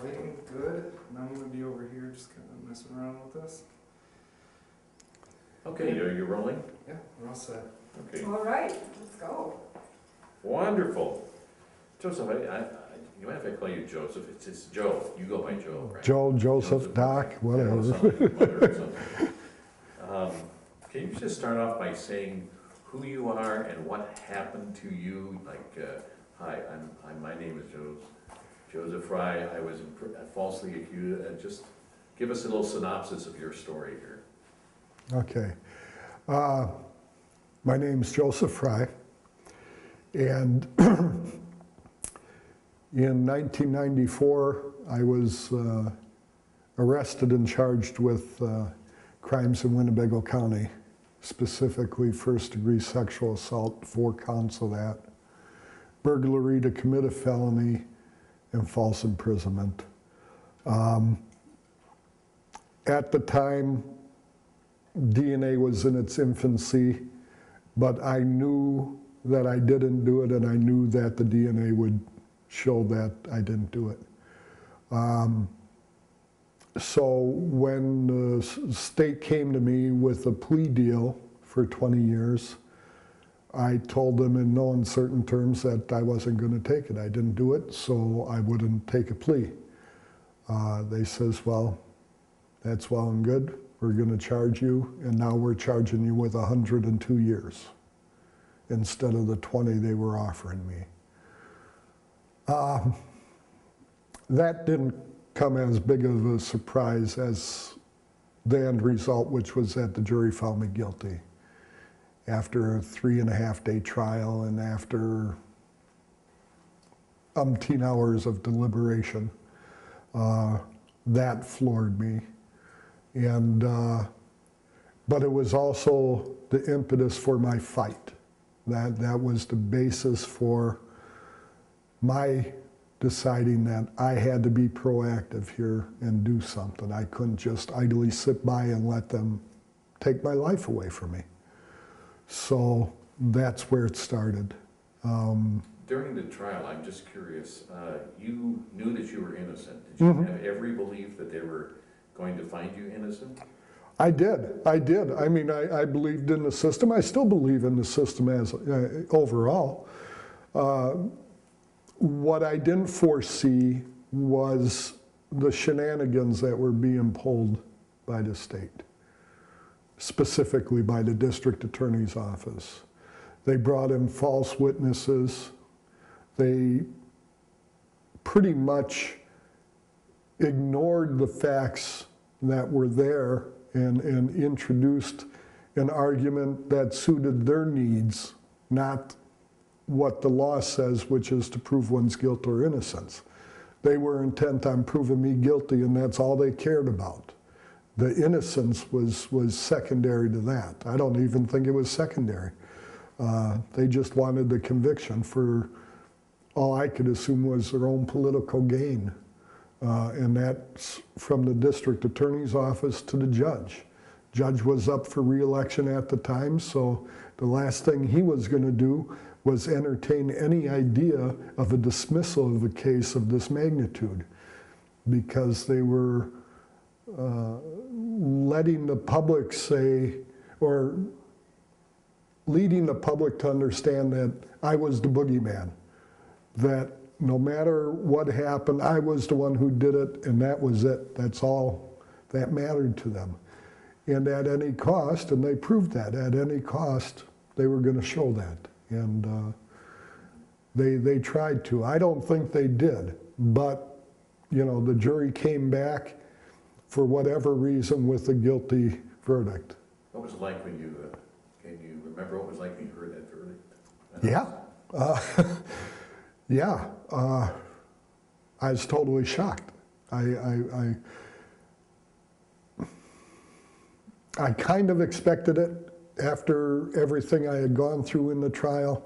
lighting good, and I'm going to be over here just kind of messing around with this. Okay, are you rolling? Yeah, we're all set. Okay, All right, let's go. wonderful. Joseph, you mind if I call you Joseph? It's Joe. You go by Joe, right? Joe, Joseph, Doc, whatever. Can you just start off by saying who you are and what happened to you? Like, hi, my name is Joseph Frey. I was falsely accused. Just give us a little synopsis of your story here. Okay. My name's Joseph Frey, and in 1994, I was arrested and charged with crimes in Winnebago County, specifically first-degree sexual assault, 4 counts of that, burglary to commit a felony, and false imprisonment. At the time, DNA was in its infancy, but I knew that I didn't do it, and I knew that the DNA would show that I didn't do it. So when the state came to me with a plea deal for 20 years, I told them in no uncertain terms that I wasn't going to take it. I didn't do it, so I wouldn't take a plea. They says, well, that's well and good. We're going to charge you, and now we're charging you with 102 years instead of the 20 they were offering me. That didn't come as big of a surprise as the end result, which was that the jury found me guilty. After a 3.5-day trial and after umpteen hours of deliberation, that floored me. And, but it was also the impetus for my fight. That was the basis for my deciding that I had to be proactive here and do something. I couldn't just idly sit by and let them take my life away from me. So that's where it started. During the trial, I'm just curious, you knew that you were innocent. Did you have every belief that they were going to find you innocent? I did. I mean, I believed in the system. I still believe in the system as overall. What I didn't foresee was the shenanigans that were being pulled by the state, specifically by the district attorney's office. They brought in false witnesses. They pretty much ignored the facts that were there and introduced an argument that suited their needs, not what the law says, which is to prove one's guilt or innocence. They were intent on proving me guilty, and that's all they cared about. The innocence was secondary to that. I don't even think it was secondary. They just wanted the conviction for all I could assume was their own political gain. And that's from the district attorney's office to the judge. Judge was up for re-election at the time, so the last thing he was going to do was entertain any idea of a dismissal of a case of this magnitude, because they were letting the public say, or leading the public to understand that I was the boogeyman, that no matter what happened, I was the one who did it, and that was it. That's all that mattered to them. And at any cost, and they proved that, at any cost, they were going to show that. And they tried to. I don't think they did, but you know, the jury came back for whatever reason with a guilty verdict. What was it like when you, can you remember what it was like when you heard that verdict? Yeah. Yeah, I was totally shocked. I kind of expected it after everything I had gone through in the trial.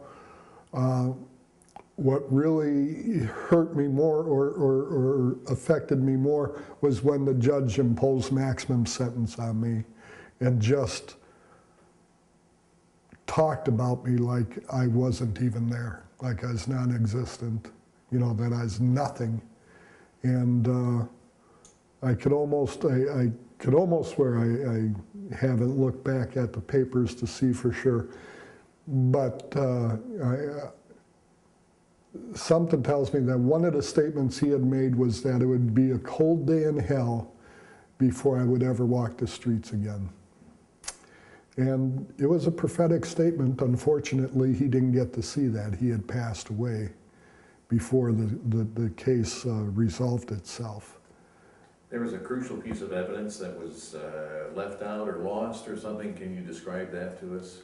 What really hurt me more or affected me more was when the judge imposed maximum sentence on me and just talked about me like I wasn't even there, like I was non-existent, you know, that I was nothing And I could almost swear I haven't looked back at the papers to see for sure, but something tells me that one of the statements he had made was that it would be a cold day in hell before I would ever walk the streets again. And it was a prophetic statement. Unfortunately, he didn't get to see that. He had passed away before the case resolved itself. There was a crucial piece of evidence that was left out or lost or something. Can you describe that to us?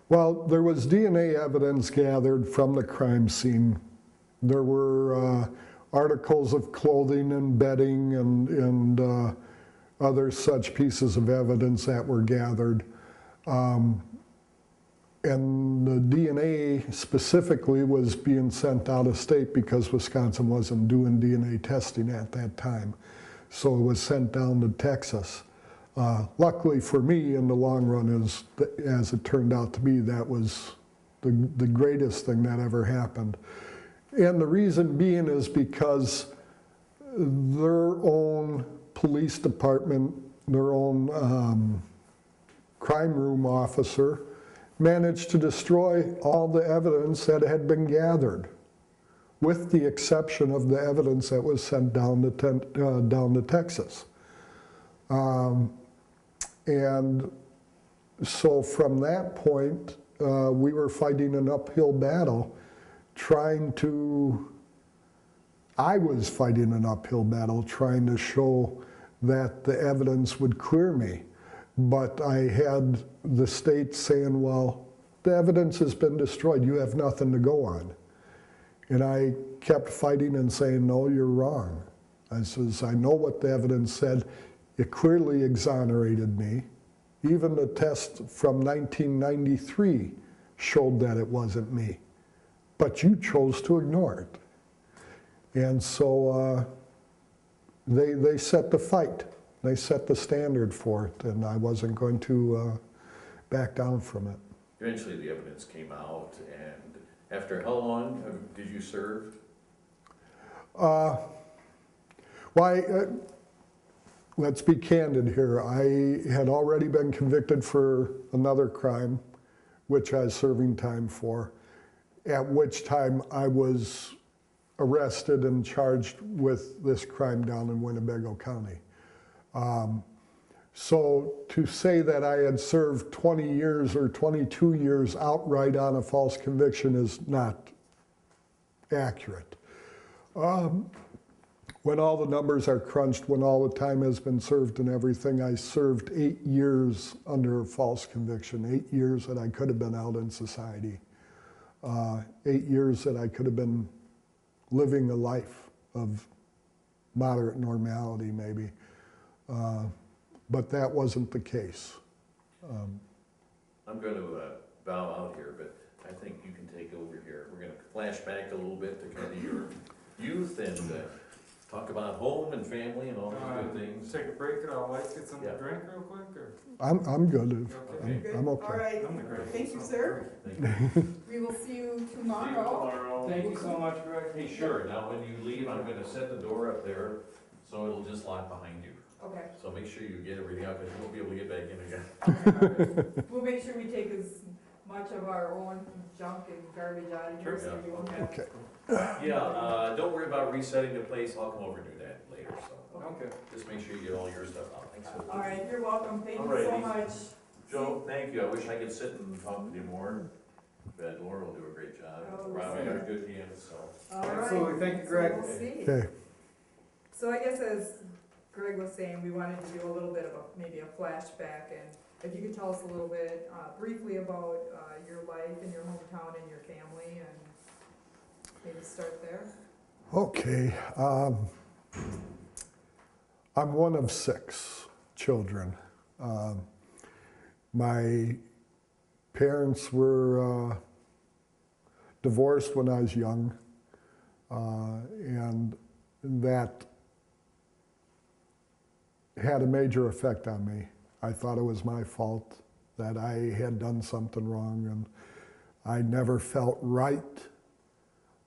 Well, there was DNA evidence gathered from the crime scene. There were articles of clothing and bedding and other such pieces of evidence that were gathered. And the DNA specifically was being sent out of state because Wisconsin wasn't doing DNA testing at that time. So it was sent down to Texas. Luckily for me, in the long run, as it turned out to be, that was the greatest thing that ever happened. And the reason being is because their own police department, their own crime room officer, managed to destroy all the evidence that had been gathered, with the exception of the evidence that was sent down to Texas. And so from that point, we were fighting an uphill battle, I was fighting an uphill battle trying to show that the evidence would clear me. But I had the state saying, well, the evidence has been destroyed, you have nothing to go on. And I kept fighting and saying, no, you're wrong. I says, I know what the evidence said. It clearly exonerated me. Even the test from 1993 showed that it wasn't me. But you chose to ignore it. And so they set the fight. They set the standard for it, and I wasn't going to back down from it. Eventually the evidence came out, and after how long did you serve? Let's be candid here. I had already been convicted for another crime, which I was serving time for, at which time I was arrested and charged with this crime down in Winnebago County. So to say that I had served 20 years or 22 years outright on a false conviction is not accurate. When all the numbers are crunched, when all the time has been served and everything, I served 8 years under a false conviction, 8 years that I could have been out in society, 8 years that I could have been living a life of moderate normality maybe. But that wasn't the case. I'm going to bow out here, but I think you can take over here. We're going to flash back a little bit to kind of your youth and talk about home and family and all these good things. Take a break and I'll get something Yeah. to drink real quick, or? I'm good. Okay. I'm okay. All right, I'm great. thank you, sir. Thank you. We will see you See you tomorrow. tomorrow. Thank you so much, Greg. Hey, sure. Now, when you leave, I'm going to set the door up there, so it'll just lock behind you. Okay. So make sure you get everything out, because you won't be able to get back in again. We'll make sure we take as much of our own junk and garbage out of here, so Sure, you won't yeah. have. Okay. Yeah, don't worry about resetting the place. I'll come over and do that later, so Okay. just make sure you get all your stuff out. Thanks. All right, you're welcome. Thank you so Alrighty. much. Joe, thank you. I wish I could sit and talk with you more, but Laura will do a great job. Oh, Rob, I got a good hand, so. All right. Absolutely. Thank you, So Greg. we'll see. Okay. So I guess as Greg was saying, we wanted to do a little bit of maybe a flashback, and if you could tell us a little bit briefly about your life and your hometown and your family, and maybe start there. Okay. I'm one of 6 children. My parents were divorced when I was young, and that had a major effect on me. I thought it was my fault, that I had done something wrong, and I never felt right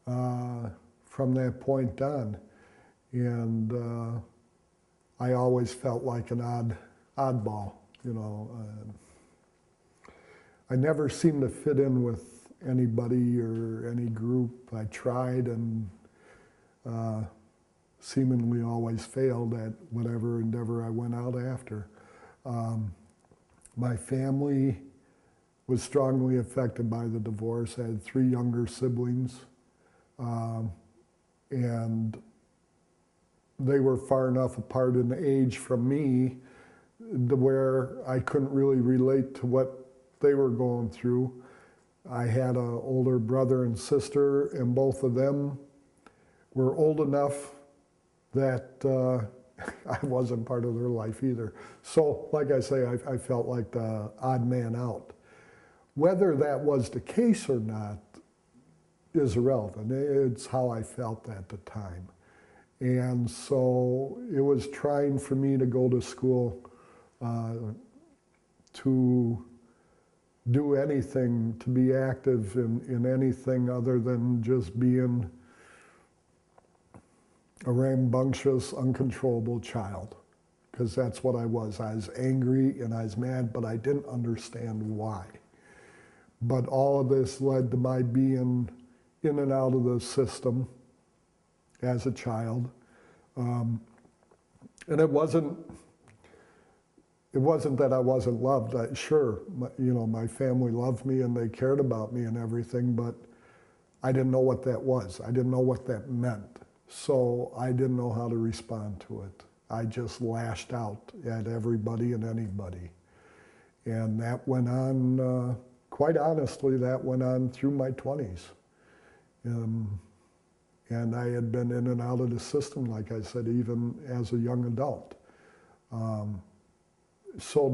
from that point on. And I always felt like an oddball, you know. I never seemed to fit in with anybody or any group. I tried and seemingly always failed at whatever endeavor I went out after. My family was strongly affected by the divorce. I had 3 younger siblings, and they were far enough apart in age from me to where I couldn't really relate to what they were going through. I had an older brother and sister, and both of them were old enough that I wasn't part of their life either. So, like I say, I felt like the odd man out. Whether that was the case or not is irrelevant. It's how I felt at the time. And so it was trying for me to go to school, to do anything, to be active in anything other than just being a rambunctious, uncontrollable child. Because that's what I was. I was angry and I was mad, but I didn't understand why. But all of this led to my being in and out of the system as a child. And it wasn't that I wasn't loved. Sure, my family loved me and they cared about me and everything, but I didn't know what that was. I didn't know what that meant. So I didn't know how to respond to it. I just lashed out at everybody and anybody. And that went on, quite honestly, that went on through my 20s. And I had been in and out of the system, like I said, even as a young adult. So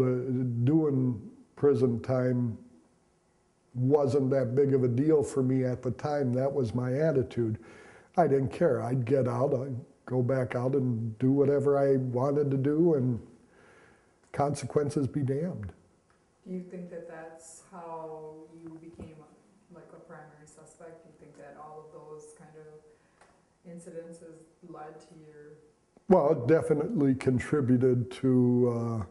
doing prison time wasn't that big of a deal for me at the time. That was my attitude. I didn't care. I'd get out, I'd go back out and do whatever I wanted to do, and consequences be damned. Do you think that that's how you became like a primary suspect? Do you think that all of those kind of incidences led to your... Well, it definitely contributed to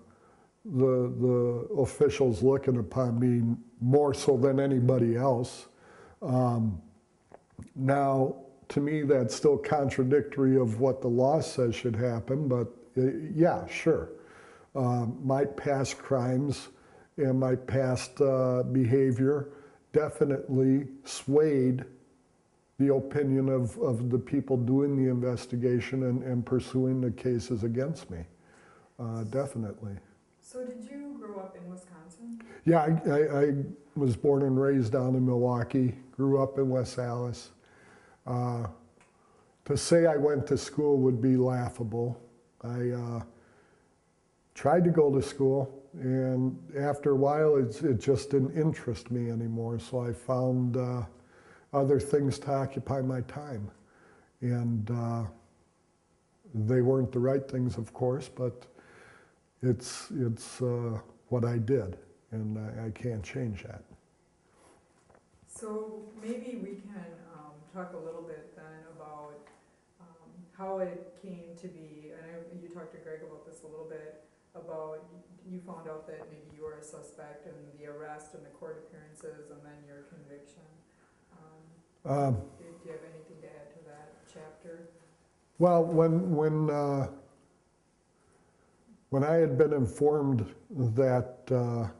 the officials looking upon me more so than anybody else. Now, to me, that's still contradictory of what the law says should happen, but yeah, sure. My past crimes and my past behavior definitely swayed the opinion of the people doing the investigation and pursuing the cases against me, definitely. So did you grow up in Wisconsin? Yeah, I was born and raised down in Milwaukee, grew up in West Allis. To say I went to school would be laughable. I tried to go to school, and after a while it just didn't interest me anymore, so I found other things to occupy my time. And they weren't the right things, of course, but it's what I did, and I can't change that. So maybe we can talk a little bit then about how it came to be. I know you talked to Greg about this a little bit, about you found out that maybe you were a suspect in the arrest and the court appearances and then your conviction. Do you have anything to add to that chapter? Well, when I had been informed that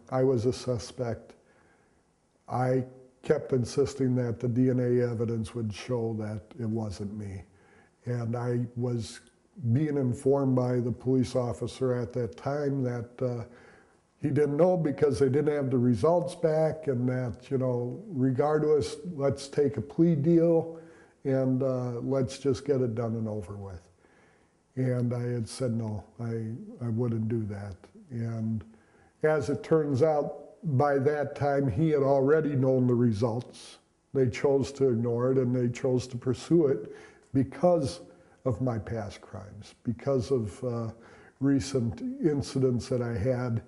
I was a suspect, I kept insisting that the DNA evidence would show that it wasn't me. And I was being informed by the police officer at that time that he didn't know because they didn't have the results back, and that, regardless, let's take a plea deal and let's just get it done and over with. And I had said no, I wouldn't do that. And as it turns out, by that time, he had already known the results. They chose to ignore it, and they chose to pursue it because of my past crimes, because of recent incidents that I had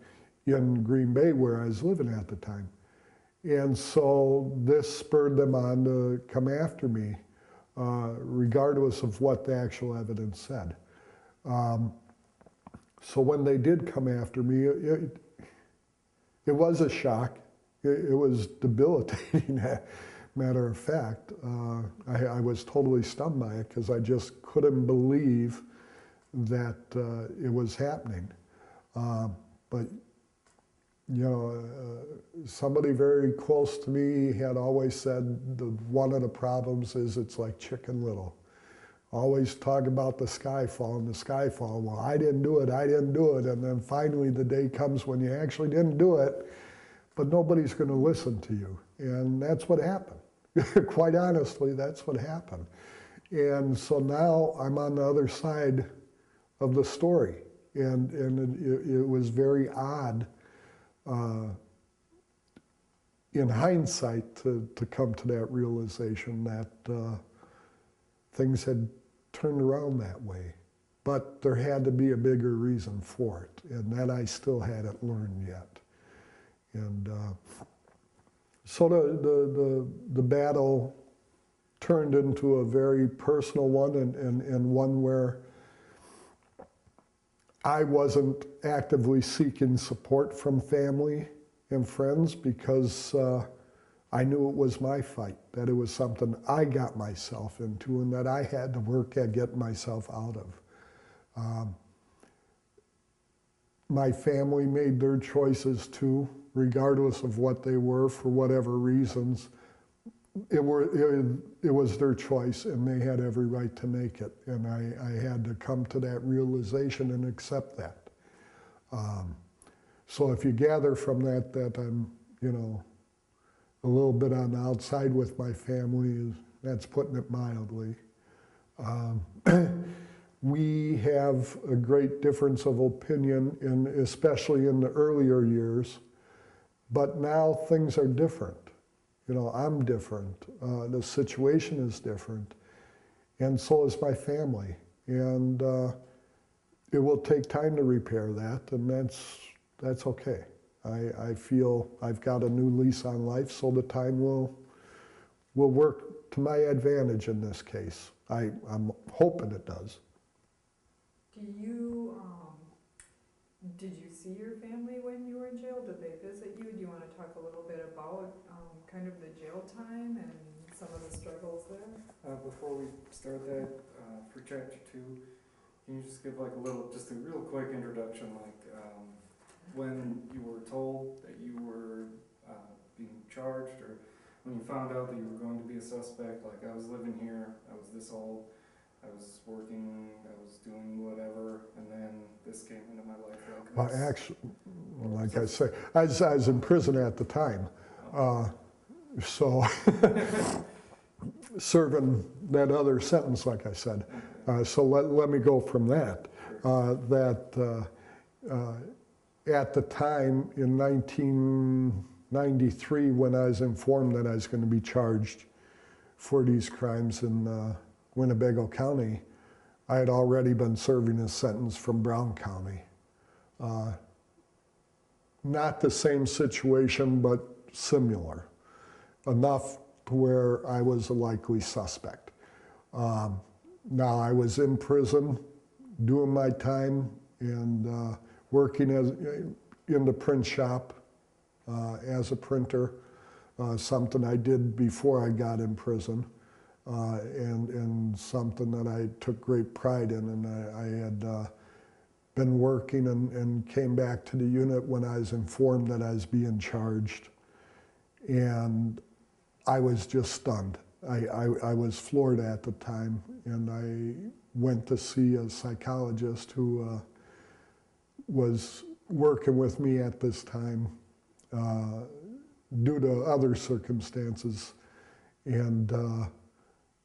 in Green Bay where I was living at the time. And so this spurred them on to come after me. regardless of what the actual evidence said. So when they did come after me, it was a shock. It was debilitating, matter of fact. I was totally stunned by it because I just couldn't believe that it was happening. But you know, somebody very close to me had always said one of the problems is it's like Chicken Little. Always talk about the sky falling, the sky falling. Well, I didn't do it, I didn't do it. And then finally the day comes when you actually didn't do it, but nobody's going to listen to you. And that's what happened. Quite honestly, that's what happened. And so now I'm on the other side of the story. And it was very odd in hindsight to come to that realization that things had turned around that way. But there had to be a bigger reason for it, and that I still hadn't learned yet. And so the battle turned into a very personal one, and one where I wasn't actively seeking support from family and friends because I knew it was my fight, that it was something I got myself into and that I had to work at getting myself out of. My family made their choices too, regardless of what they were, for whatever reasons. It was their choice, and they had every right to make it. And I had to come to that realization and accept that. So if you gather from that I'm, you know, a little bit on the outside with my family, that's putting it mildly. We have a great difference of opinion, especially in the earlier years, but now things are different. You know, I'm different, the situation is different, and so is my family. And it will take time to repair that, and that's okay. I feel I've got a new lease on life, so the time will work to my advantage in this case. I'm hoping it does. Did you see your family when you were in jail? Did they visit you? Do you want to talk a little bit about kind of the jail time and some of the struggles there? Before we start that, for chapter 2, can you just give like just a real quick introduction, like when you were told that you were being charged, or when you found out that you were going to be a suspect? Like, I was living here, I was this old, I was working, I was doing whatever, and then this came into my life. Like, Well, actually, like I say, I was in prison at the time, so serving that other sentence, like I said. So let me go from that. At the time, in 1993, when I was informed that I was going to be charged for these crimes in Winnebago County, I had already been serving a sentence from Brown County. Not the same situation, but similar, enough to where I was a likely suspect. Now, I was in prison doing my time and working in the print shop as a printer, something I did before I got in prison, and something that I took great pride in. And I had been working and came back to the unit when I was informed that I was being charged. And I was just stunned. I was floored at the time, and I went to see a psychologist who was working with me at this time due to other circumstances, and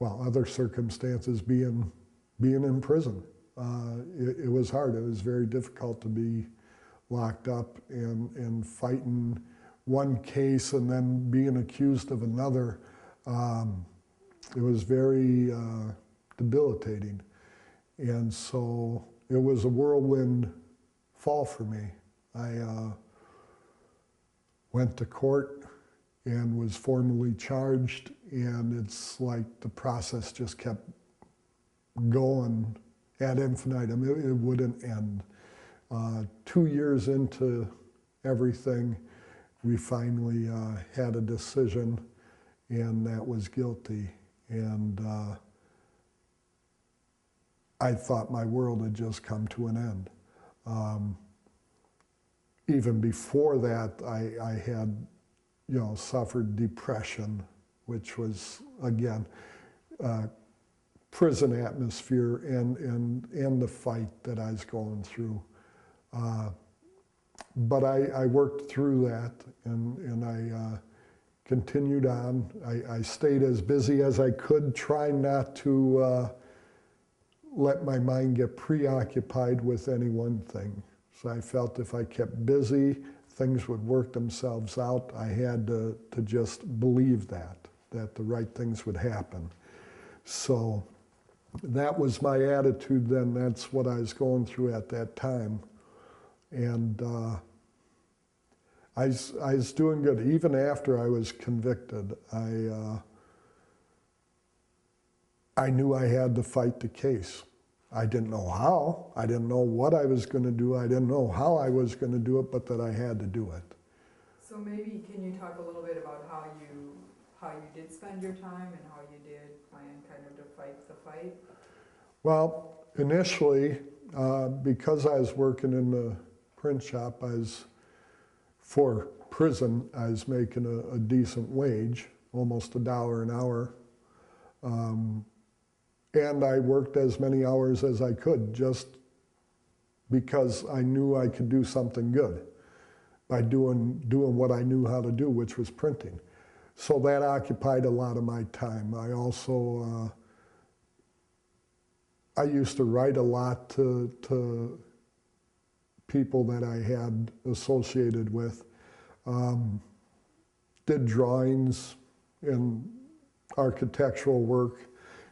well, other circumstances being in prison. It was hard. It was very difficult to be locked up and fighting one case and then being accused of another. It was very debilitating. And so it was a whirlwind fall for me. I went to court and was formally charged, and it's like the process just kept going ad infinitum. It wouldn't end. 2 years into everything, we finally had a decision, and that was guilty. And I thought my world had just come to an end. Even before that, I had, suffered depression, which was, again, prison atmosphere and the fight that I was going through. But I worked through that, and I continued on. I stayed as busy as I could, trying not to let my mind get preoccupied with any one thing. So I felt if I kept busy, things would work themselves out. I had to just believe that the right things would happen. So that was my attitude then. That's what I was going through at that time. And I was doing good. Even after I was convicted, I knew I had to fight the case. I didn't know how. I didn't know what I was going to do. I didn't know how I was going to do it, but that I had to do it. So maybe can you talk a little bit about how you did spend your time and how you did plan kind of to fight the fight? Well, initially, because I was working in the print shop, for prison, I was making a decent wage, almost $1 an hour. And I worked as many hours as I could, just because I knew I could do something good by doing what I knew how to do, which was printing. So that occupied a lot of my time. I also, I used to write a lot to people that I had associated with. Did drawings and architectural work.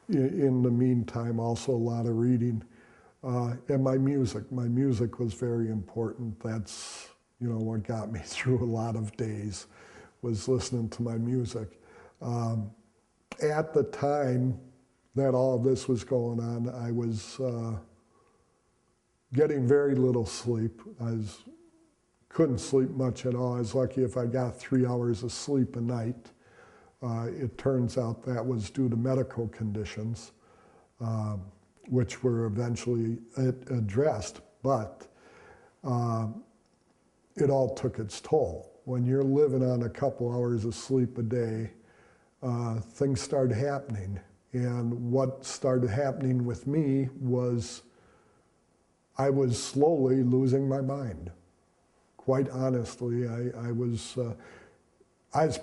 In the meantime, also a lot of reading. And my music was very important. That's, what got me through a lot of days, was listening to my music. At the time that all of this was going on, I was getting very little sleep. Couldn't sleep much at all. I was lucky if I got 3 hours of sleep a night. It turns out that was due to medical conditions, which were eventually addressed, but it all took its toll. When you're living on a couple hours of sleep a day, things started happening. And what started happening with me was I was slowly losing my mind. Quite honestly, I was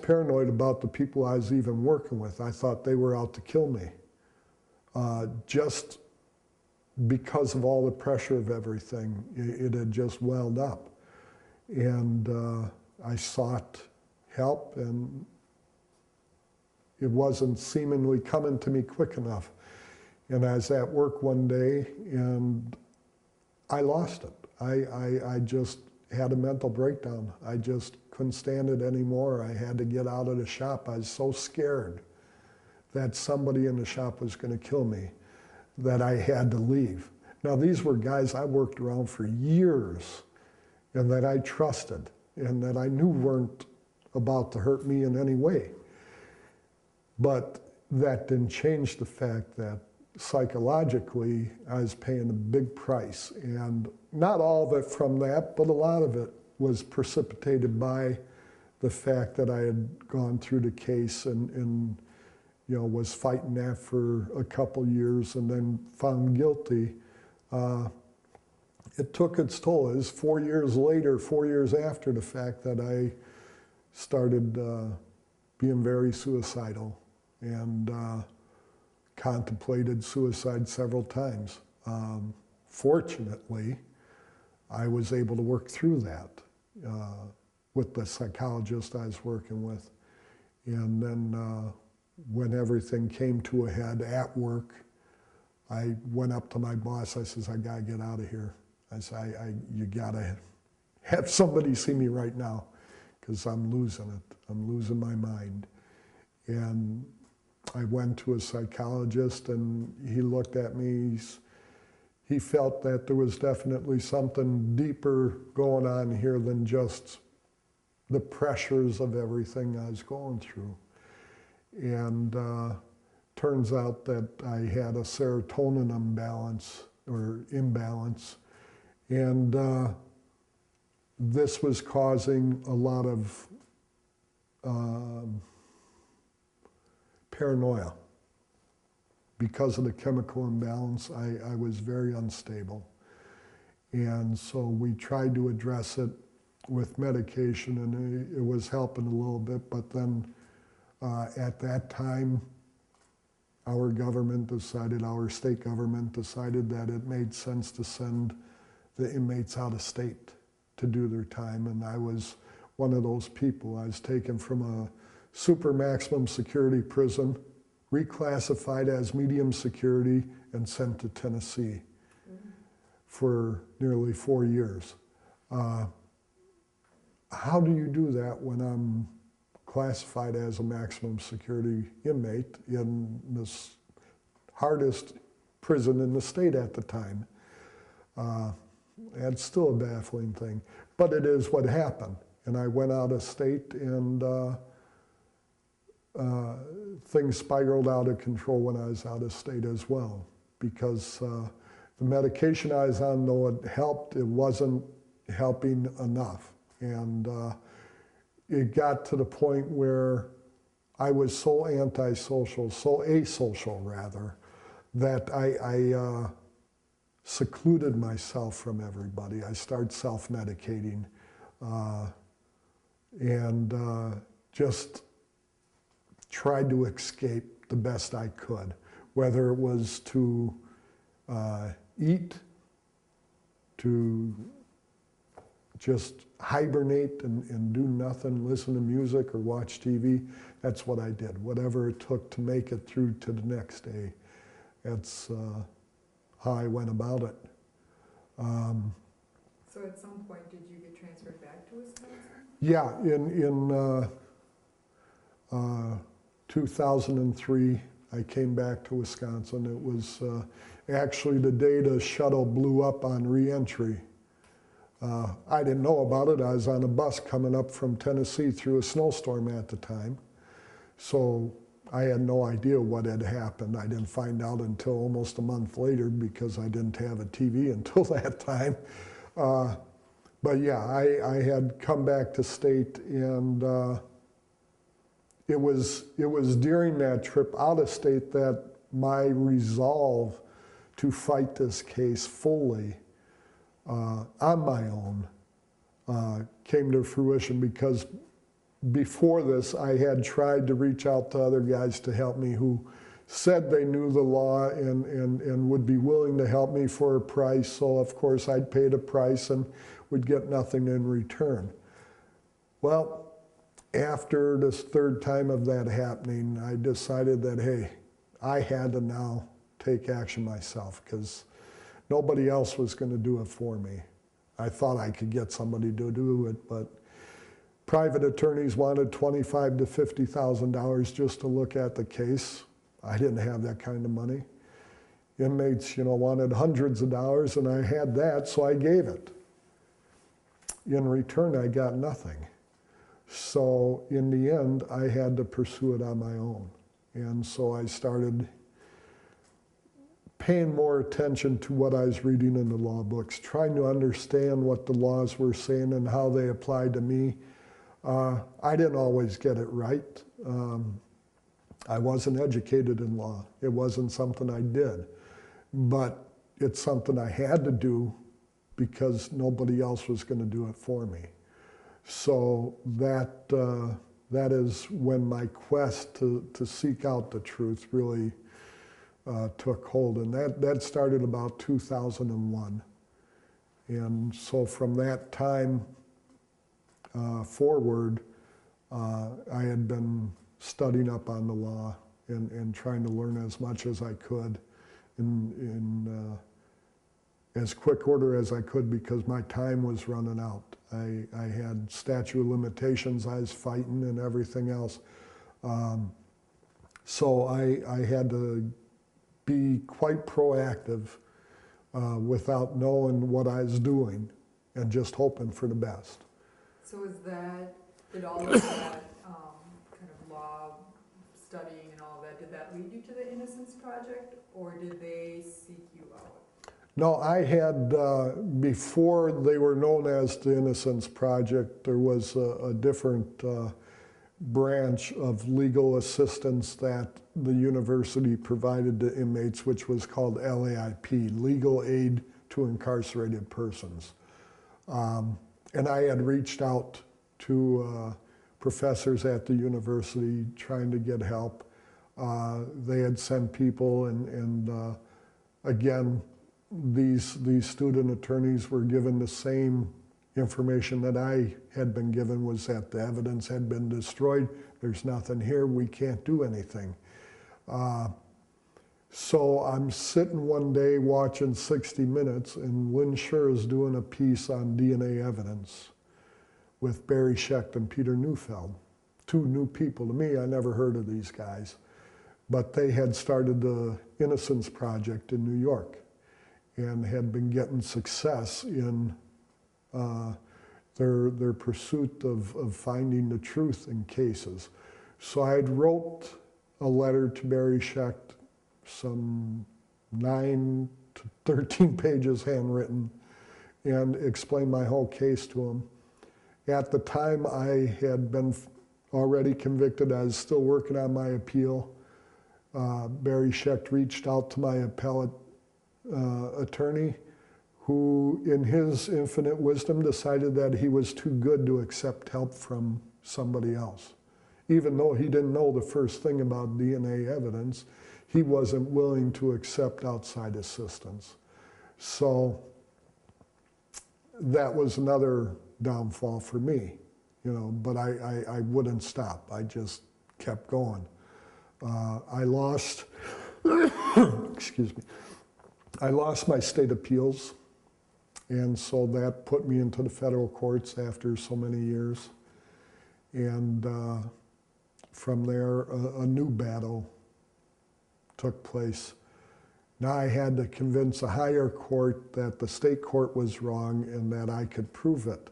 paranoid about the people I was even working with. I thought they were out to kill me, just because of all the pressure of everything. It had just welled up. And I sought help, and it wasn't seemingly coming to me quick enough. And I was at work one day, and I lost it. I just had a mental breakdown. I just couldn't stand it anymore. I had to get out of the shop. I was so scared that somebody in the shop was going to kill me that I had to leave. Now, these were guys I worked around for years and that I trusted and that I knew weren't about to hurt me in any way. But that didn't change the fact that psychologically I was paying a big price. And not all of it from that, but a lot of it was precipitated by the fact that I had gone through the case and was fighting that for a couple years and then found guilty. It took its toll. It was 4 years later, 4 years after the fact, that I started being very suicidal and contemplated suicide several times. Fortunately, I was able to work through that with the psychologist I was working with. And then when everything came to a head at work, I went up to my boss. I says, I gotta get out of here. I said, you gotta have somebody see me right now, because I'm losing it. I'm losing my mind. And I went to a psychologist, and he looked at me. He felt that there was definitely something deeper going on here than just the pressures of everything I was going through. And turns out that I had a serotonin imbalance, and this was causing a lot of paranoia. Because of the chemical imbalance, I was very unstable. And so we tried to address it with medication, and it was helping a little bit, but then at that time, our state government decided that it made sense to send the inmates out of state to do their time, and I was one of those people. I was taken from a super maximum security prison, reclassified as medium security, and sent to Tennessee for nearly 4 years. How do you do that when I'm classified as a maximum security inmate in this hardest prison in the state at the time? It's still a baffling thing, but it is what happened. And I went out of state, and things spiraled out of control when I was out of state as well, because the medication I was on, though it helped, it wasn't helping enough. And it got to the point where I was so antisocial, so asocial rather, that I secluded myself from everybody. I started self-medicating and just tried to escape the best I could, whether it was to eat, to just hibernate and do nothing, listen to music or watch TV. That's what I did, whatever it took to make it through to the next day. That's how I went about it. So at some point, did you get transferred back to Wisconsin? Yeah, in 2003, I came back to Wisconsin. It was actually the day the shuttle blew up on re-entry. I didn't know about it. I was on a bus coming up from Tennessee through a snowstorm at the time. So I had no idea what had happened. I didn't find out until almost a month later because I didn't have a TV until that time. But yeah, I had come back to state, and it was during that trip out of state that my resolve to fight this case fully on my own came to fruition, because before this I had tried to reach out to other guys to help me who said they knew the law and would be willing to help me for a price. So of course I'd pay the price and would get nothing in return. Well, after this third time of that happening, I decided that, hey, I had to now take action myself, because nobody else was going to do it for me. I thought I could get somebody to do it, but private attorneys wanted $25,000 to $50,000 just to look at the case. I didn't have that kind of money. Inmates, wanted hundreds of dollars, and I had that, so I gave it. In return, I got nothing. So in the end, I had to pursue it on my own. And so I started paying more attention to what I was reading in the law books, trying to understand what the laws were saying and how they applied to me. I didn't always get it right. I wasn't educated in law. It wasn't something I did. But it's something I had to do because nobody else was going to do it for me. So that is when my quest to seek out the truth really took hold. And that started about 2001. And so from that time forward, I had been studying up on the law and trying to learn as much as I could in as quick order as I could because my time was running out. I had statute of limitations I was fighting and everything else. So I had to be quite proactive without knowing what I was doing and just hoping for the best. So did all of that kind of law studying and all of that, did that lead you to the Innocence Project, or did they seek you out? No, I had, before they were known as the Innocence Project, there was a different branch of legal assistance that the university provided to inmates, which was called LAIP, Legal Aid to Incarcerated Persons. And I had reached out to professors at the university trying to get help. They had sent people, and again, these student attorneys were given the same information that I had been given, was that the evidence had been destroyed. There's nothing here. We can't do anything. So I'm sitting one day watching 60 Minutes, and Lynn Scher is doing a piece on DNA evidence with Barry Schecht and Peter Neufeld. Two new people to me. I never heard of these guys. But they had started the Innocence Project in New York and had been getting success in their pursuit of finding the truth in cases. So I had wrote a letter to Barry Schecht, some 9 to 13 pages handwritten, and explained my whole case to him. At the time, I had been already convicted. I was still working on my appeal. Barry Schecht reached out to my appellate attorney, who in his infinite wisdom decided that he was too good to accept help from somebody else. Even though he didn't know the first thing about DNA evidence, he wasn't willing to accept outside assistance. So that was another downfall for me, you know, but I wouldn't stop. I just kept going. I lost, excuse me, I lost my state appeals, and so that put me into the federal courts after so many years. And from there, a new battle took place. Now I had to convince a higher court that the state court was wrong and that I could prove it.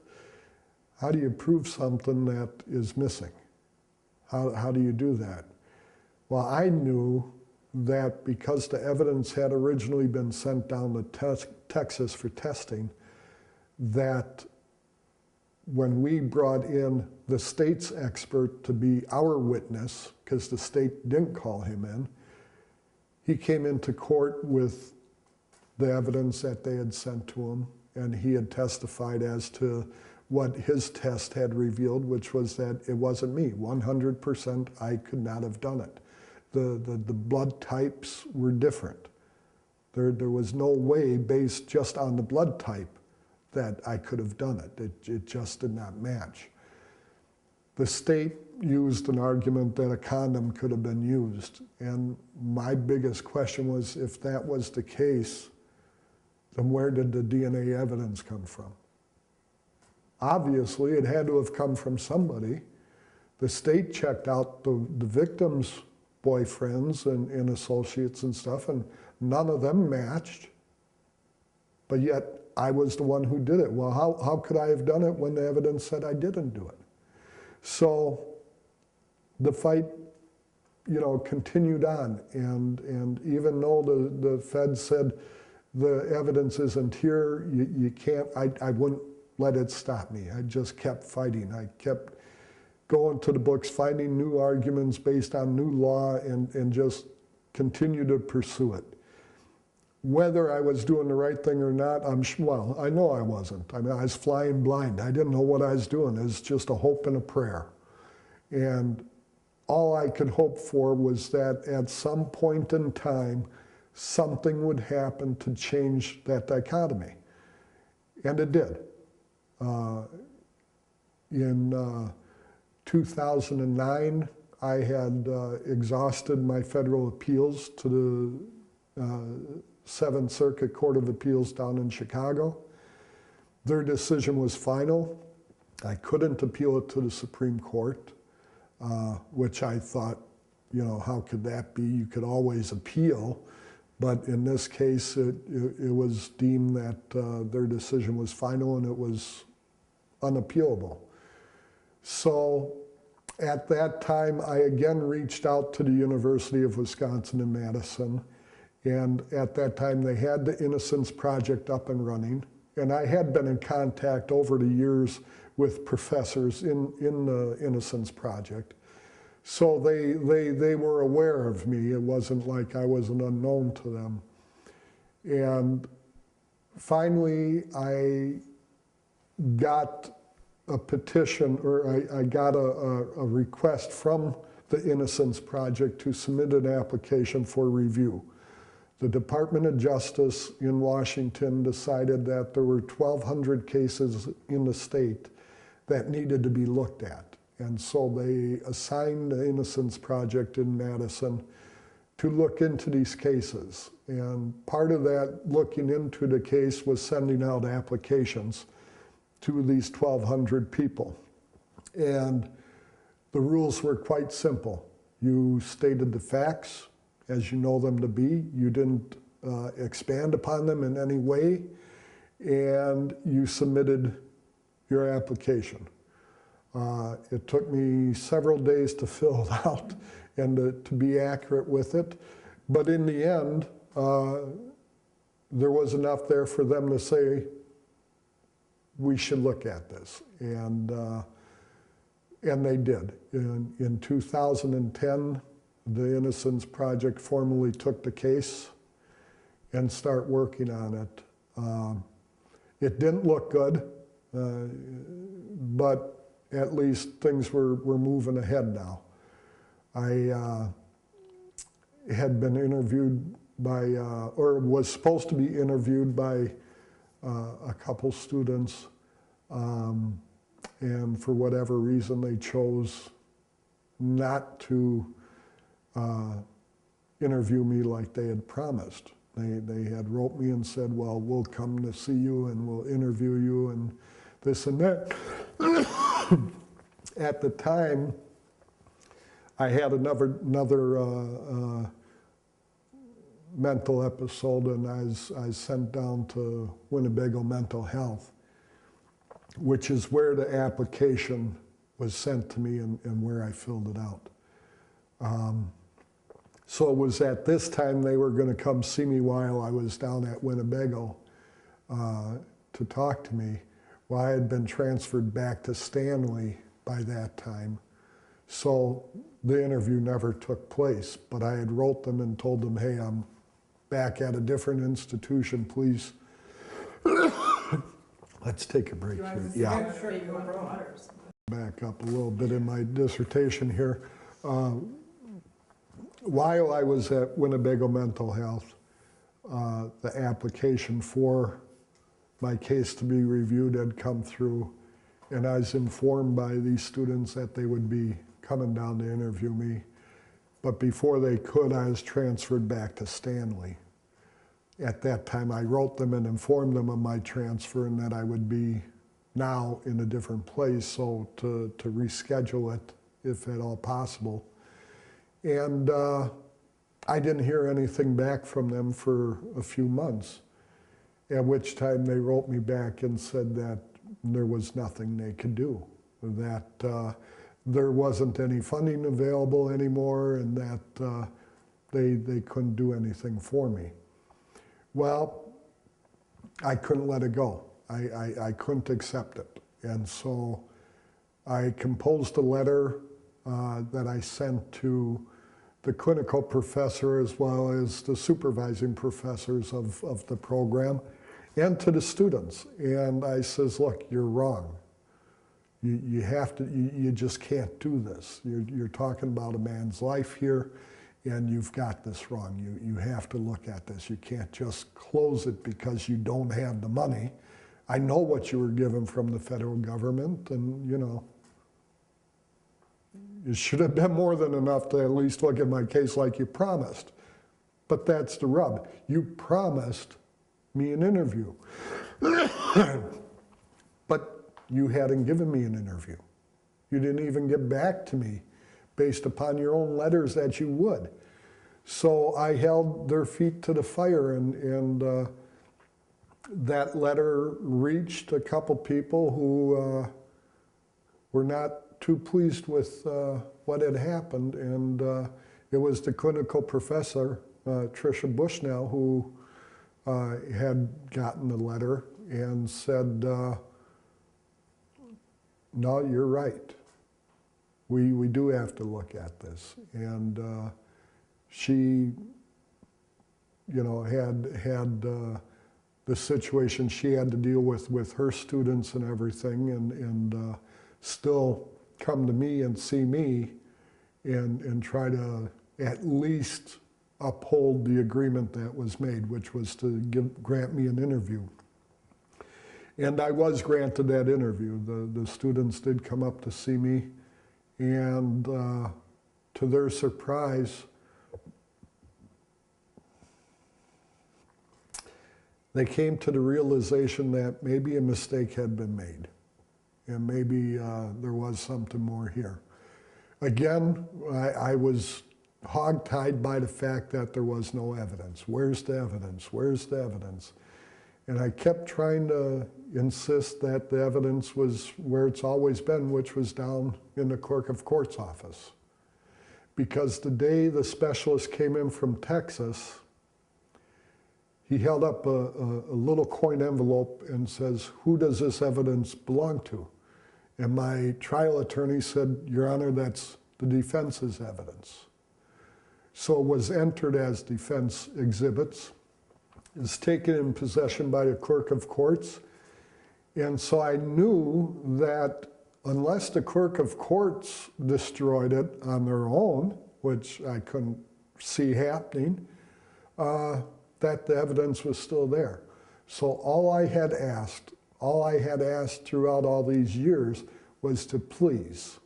How do you prove something that is missing? How do you do that? Well, I knew that because the evidence had originally been sent down to Texas for testing, that when we brought in the state's expert to be our witness, because the state didn't call him in, he came into court with the evidence that they had sent to him, and he had testified as to what his test had revealed, which was that it wasn't me. 100% I could not have done it. The blood types were different. There was no way, based just on the blood type, that I could have done it. It just did not match. The state used an argument that a condom could have been used, and my biggest question was, if that was the case, then where did the DNA evidence come from? Obviously, it had to have come from somebody. The state checked out the victim's boyfriends and associates and stuff, and none of them matched, but yet I was the one who did it. Well, how could I have done it when the evidence said I didn't do it? So the fight, you know, continued on, and even though the feds said the evidence isn't here, you can't, I wouldn't let it stop me. I just kept fighting. I kept going to the books, finding new arguments based on new law, and just continue to pursue it. Whether I was doing the right thing or not, well, I know I wasn't. I mean, I was flying blind. I didn't know what I was doing. It was just a hope and a prayer. And all I could hope for was that at some point in time, something would happen to change that dichotomy. And it did. In 2009, I had exhausted my federal appeals to the Seventh Circuit Court of Appeals down in Chicago. Their decision was final. I couldn't appeal it to the Supreme Court, which I thought, you know, how could that be? You could always appeal. But in this case, it was deemed that their decision was final and it was unappealable. So at that time, I again reached out to the University of Wisconsin in Madison. And at that time, they had the Innocence Project up and running. And I had been in contact over the years with professors in the Innocence Project. So they were aware of me. It wasn't like I was an unknown to them. And finally, I got a petition, or I got a request from the Innocence Project to submit an application for review. The Department of Justice in Washington decided that there were 1,200 cases in the state that needed to be looked at. And so they assigned the Innocence Project in Madison to look into these cases. And part of that looking into the case was sending out applications to these 1,200 people. And the rules were quite simple. You stated the facts as you know them to be. You didn't expand upon them in any way. And you submitted your application. It took me several days to fill it out and to be accurate with it. But in the end, there was enough there for them to say, we should look at this. And they did. In 2010, the Innocence Project formally took the case and start working on it. It didn't look good, but at least things were moving ahead now. I had been interviewed by, or was supposed to be interviewed by a couple students, and for whatever reason they chose not to interview me like they had promised. They had wrote me and said, well, we'll come to see you and we'll interview you and this and that. At the time, I had another mental episode, and I was sent down to Winnebago Mental Health, which is where the application was sent to me and where I filled it out. So it was at this time they were going to come see me while I was down at Winnebago to talk to me. Well, I had been transferred back to Stanley by that time, so the interview never took place. But I had wrote them and told them, hey, I'm back at a different institution, please. Let's take a break here. Yeah. Back up a little bit in my dissertation here. While I was at Winnebago Mental Health, the application for my case to be reviewed had come through, and I was informed by these students that they would be coming down to interview me. But before they could, I was transferred back to Stanley. At that time, I wrote them and informed them of my transfer and that I would be now in a different place, so to reschedule it, if at all possible. And I didn't hear anything back from them for a few months, at which time they wrote me back and said that there was nothing they could do, that there wasn't any funding available anymore, and that they couldn't do anything for me. Well, I couldn't let it go. I couldn't accept it. And so I composed a letter that I sent to the clinical professor as well as the supervising professors of the program and to the students. And I says, look, you're wrong. You have to, you just can't do this. You're talking about a man's life here, and you've got this wrong. You have to look at this. You can't just close it because you don't have the money. I know what you were given from the federal government, and you know, it should have been more than enough to at least look at my case like you promised. But that's the rub. You promised me an interview. But you hadn't given me an interview. You didn't even get back to me based upon your own letters that you would. So I held their feet to the fire, and that letter reached a couple people who were not too pleased with what had happened, and it was the clinical professor, Tricia Bushnell, who had gotten the letter and said, no, you're right. We do have to look at this. And she, you know, had the situation she had to deal with her students and everything, and still come to me and see me and try to at least uphold the agreement that was made, which was to grant me an interview. And I was granted that interview. The students did come up to see me, and to their surprise, they came to the realization that maybe a mistake had been made, and maybe there was something more here. Again, I was hogtied by the fact that there was no evidence. Where's the evidence? Where's the evidence? And I kept trying to insist that the evidence was where it's always been, which was down in the clerk of court's office. Because the day the specialist came in from Texas, he held up a little coin envelope and says, "Who does this evidence belong to?" And my trial attorney said, "Your Honor, that's the defense's evidence." So it was entered as defense exhibits, is taken in possession by the clerk of courts. And so I knew that unless the clerk of courts destroyed it on their own, which I couldn't see happening, that the evidence was still there. So all I had asked throughout all these years was to please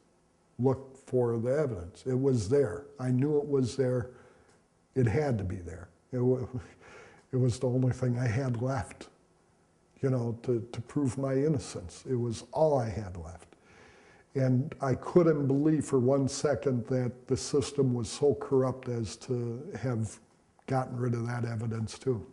look for the evidence. It was there. I knew it was there. It had to be there. It was the only thing I had left, you know, to prove my innocence. It was all I had left. And I couldn't believe for one second that the system was so corrupt as to have gotten rid of that evidence too.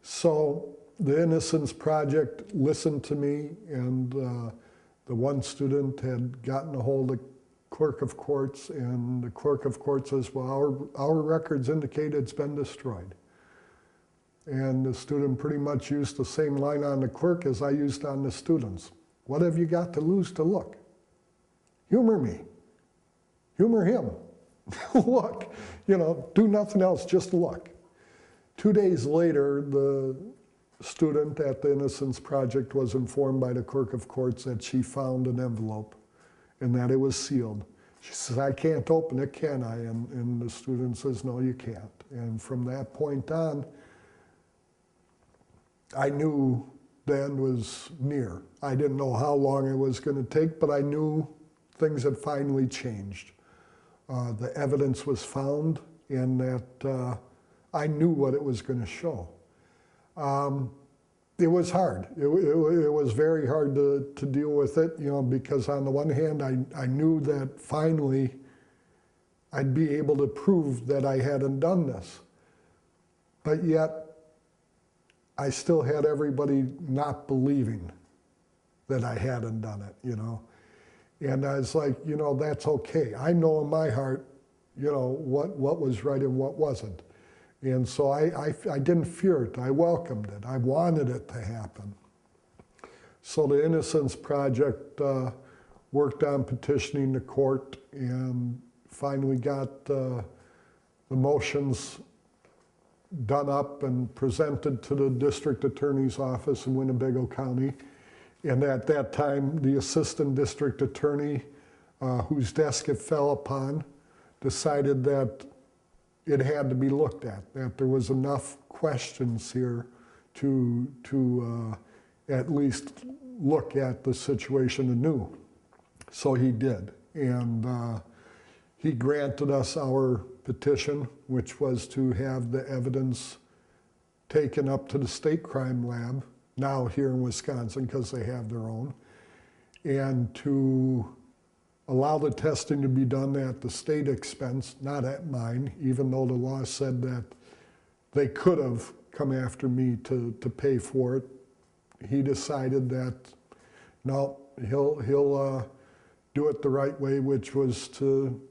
So the Innocence Project listened to me, and the one student had gotten a hold of the clerk of courts, and the clerk of courts says, "Well, our records indicate it's been destroyed." And the student pretty much used the same line on the clerk as I used on the students. "What have you got to lose to look? Humor me. Humor him. Look, you know, do nothing else, just look." 2 days later, the student at the Innocence Project was informed by the clerk of courts that she found an envelope and that it was sealed. She says, "I can't open it, can I?" And the student says, "No, you can't." And from that point on, I knew the end was near. I didn't know how long it was going to take, but I knew things had finally changed. The evidence was found, and that I knew what it was going to show. It was hard. It was very hard to deal with it, you know, because on the one hand, I knew that finally I'd be able to prove that I hadn't done this. But yet, I still had everybody not believing that I hadn't done it, you know. And I was like, you know, that's okay. I know in my heart, you know, what was right and what wasn't. And so I didn't fear it. I welcomed it. I wanted it to happen. So the Innocence Project worked on petitioning the court and finally got the motions done up and presented to the district attorney's office in Winnebago County. And at that time, the assistant district attorney, whose desk it fell upon, decided that it had to be looked at, that there was enough questions here to at least look at the situation anew. So he did. And he granted us our petition, which was to have the evidence taken up to the state crime lab, now here in Wisconsin, because they have their own, and to allow the testing to be done at the state expense, not at mine, even though the law said that they could have come after me to pay for it. He decided that, no, he'll do it the right way, which was to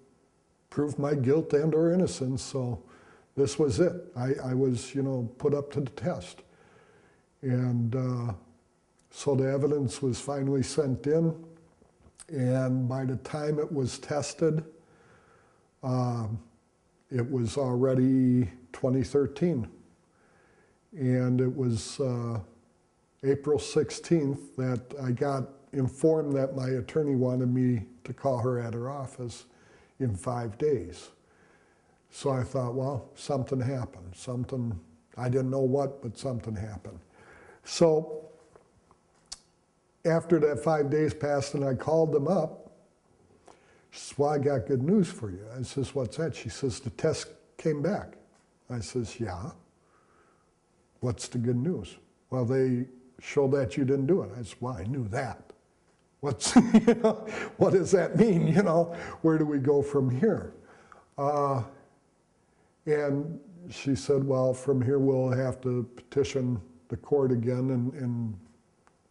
prove my guilt and or innocence. So this was it. I was, put up to the test. And so the evidence was finally sent in. And by the time it was tested, it was already 2013. And it was April 16th that I got informed that my attorney wanted me to call her at her office in 5 days. So I thought, well, something happened. Something, I didn't know what, but something happened. So after that 5 days passed and I called them up, she says, well, I got good news for you. I says, what's that? She says, the test came back. I says, yeah. What's the good news? Well, they showed that you didn't do it. I said, well, I knew that. What's, what does that mean? Where do we go from here? And she said, well, from here we'll have to petition the court again and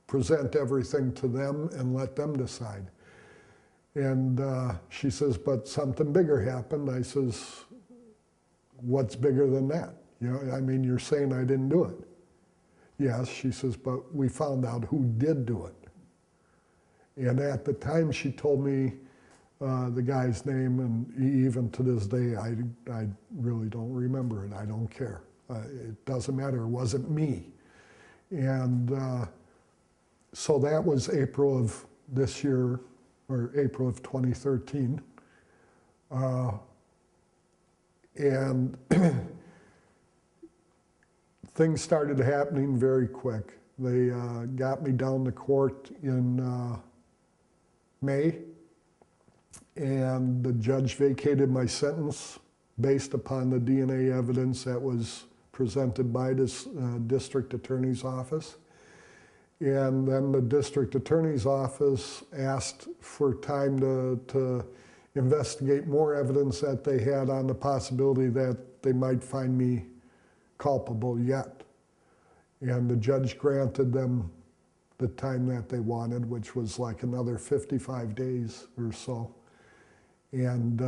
present everything to them and let them decide. And she says, but something bigger happened. I says, what's bigger than that? You're saying I didn't do it. Yes, she says, but we found out who did do it. And at the time she told me the guy's name, and even to this day, I really don't remember it. I don't care. It doesn't matter. It wasn't me. And so that was April of this year, or April of 2013. And things started happening very quick. They got me down to court in May, and the judge vacated my sentence based upon the DNA evidence that was presented by this district attorney's office. And then the district attorney's office asked for time to investigate more evidence that they had on the possibility that they might find me culpable yet. And the judge granted them the time that they wanted, which was like another 55 days or so. And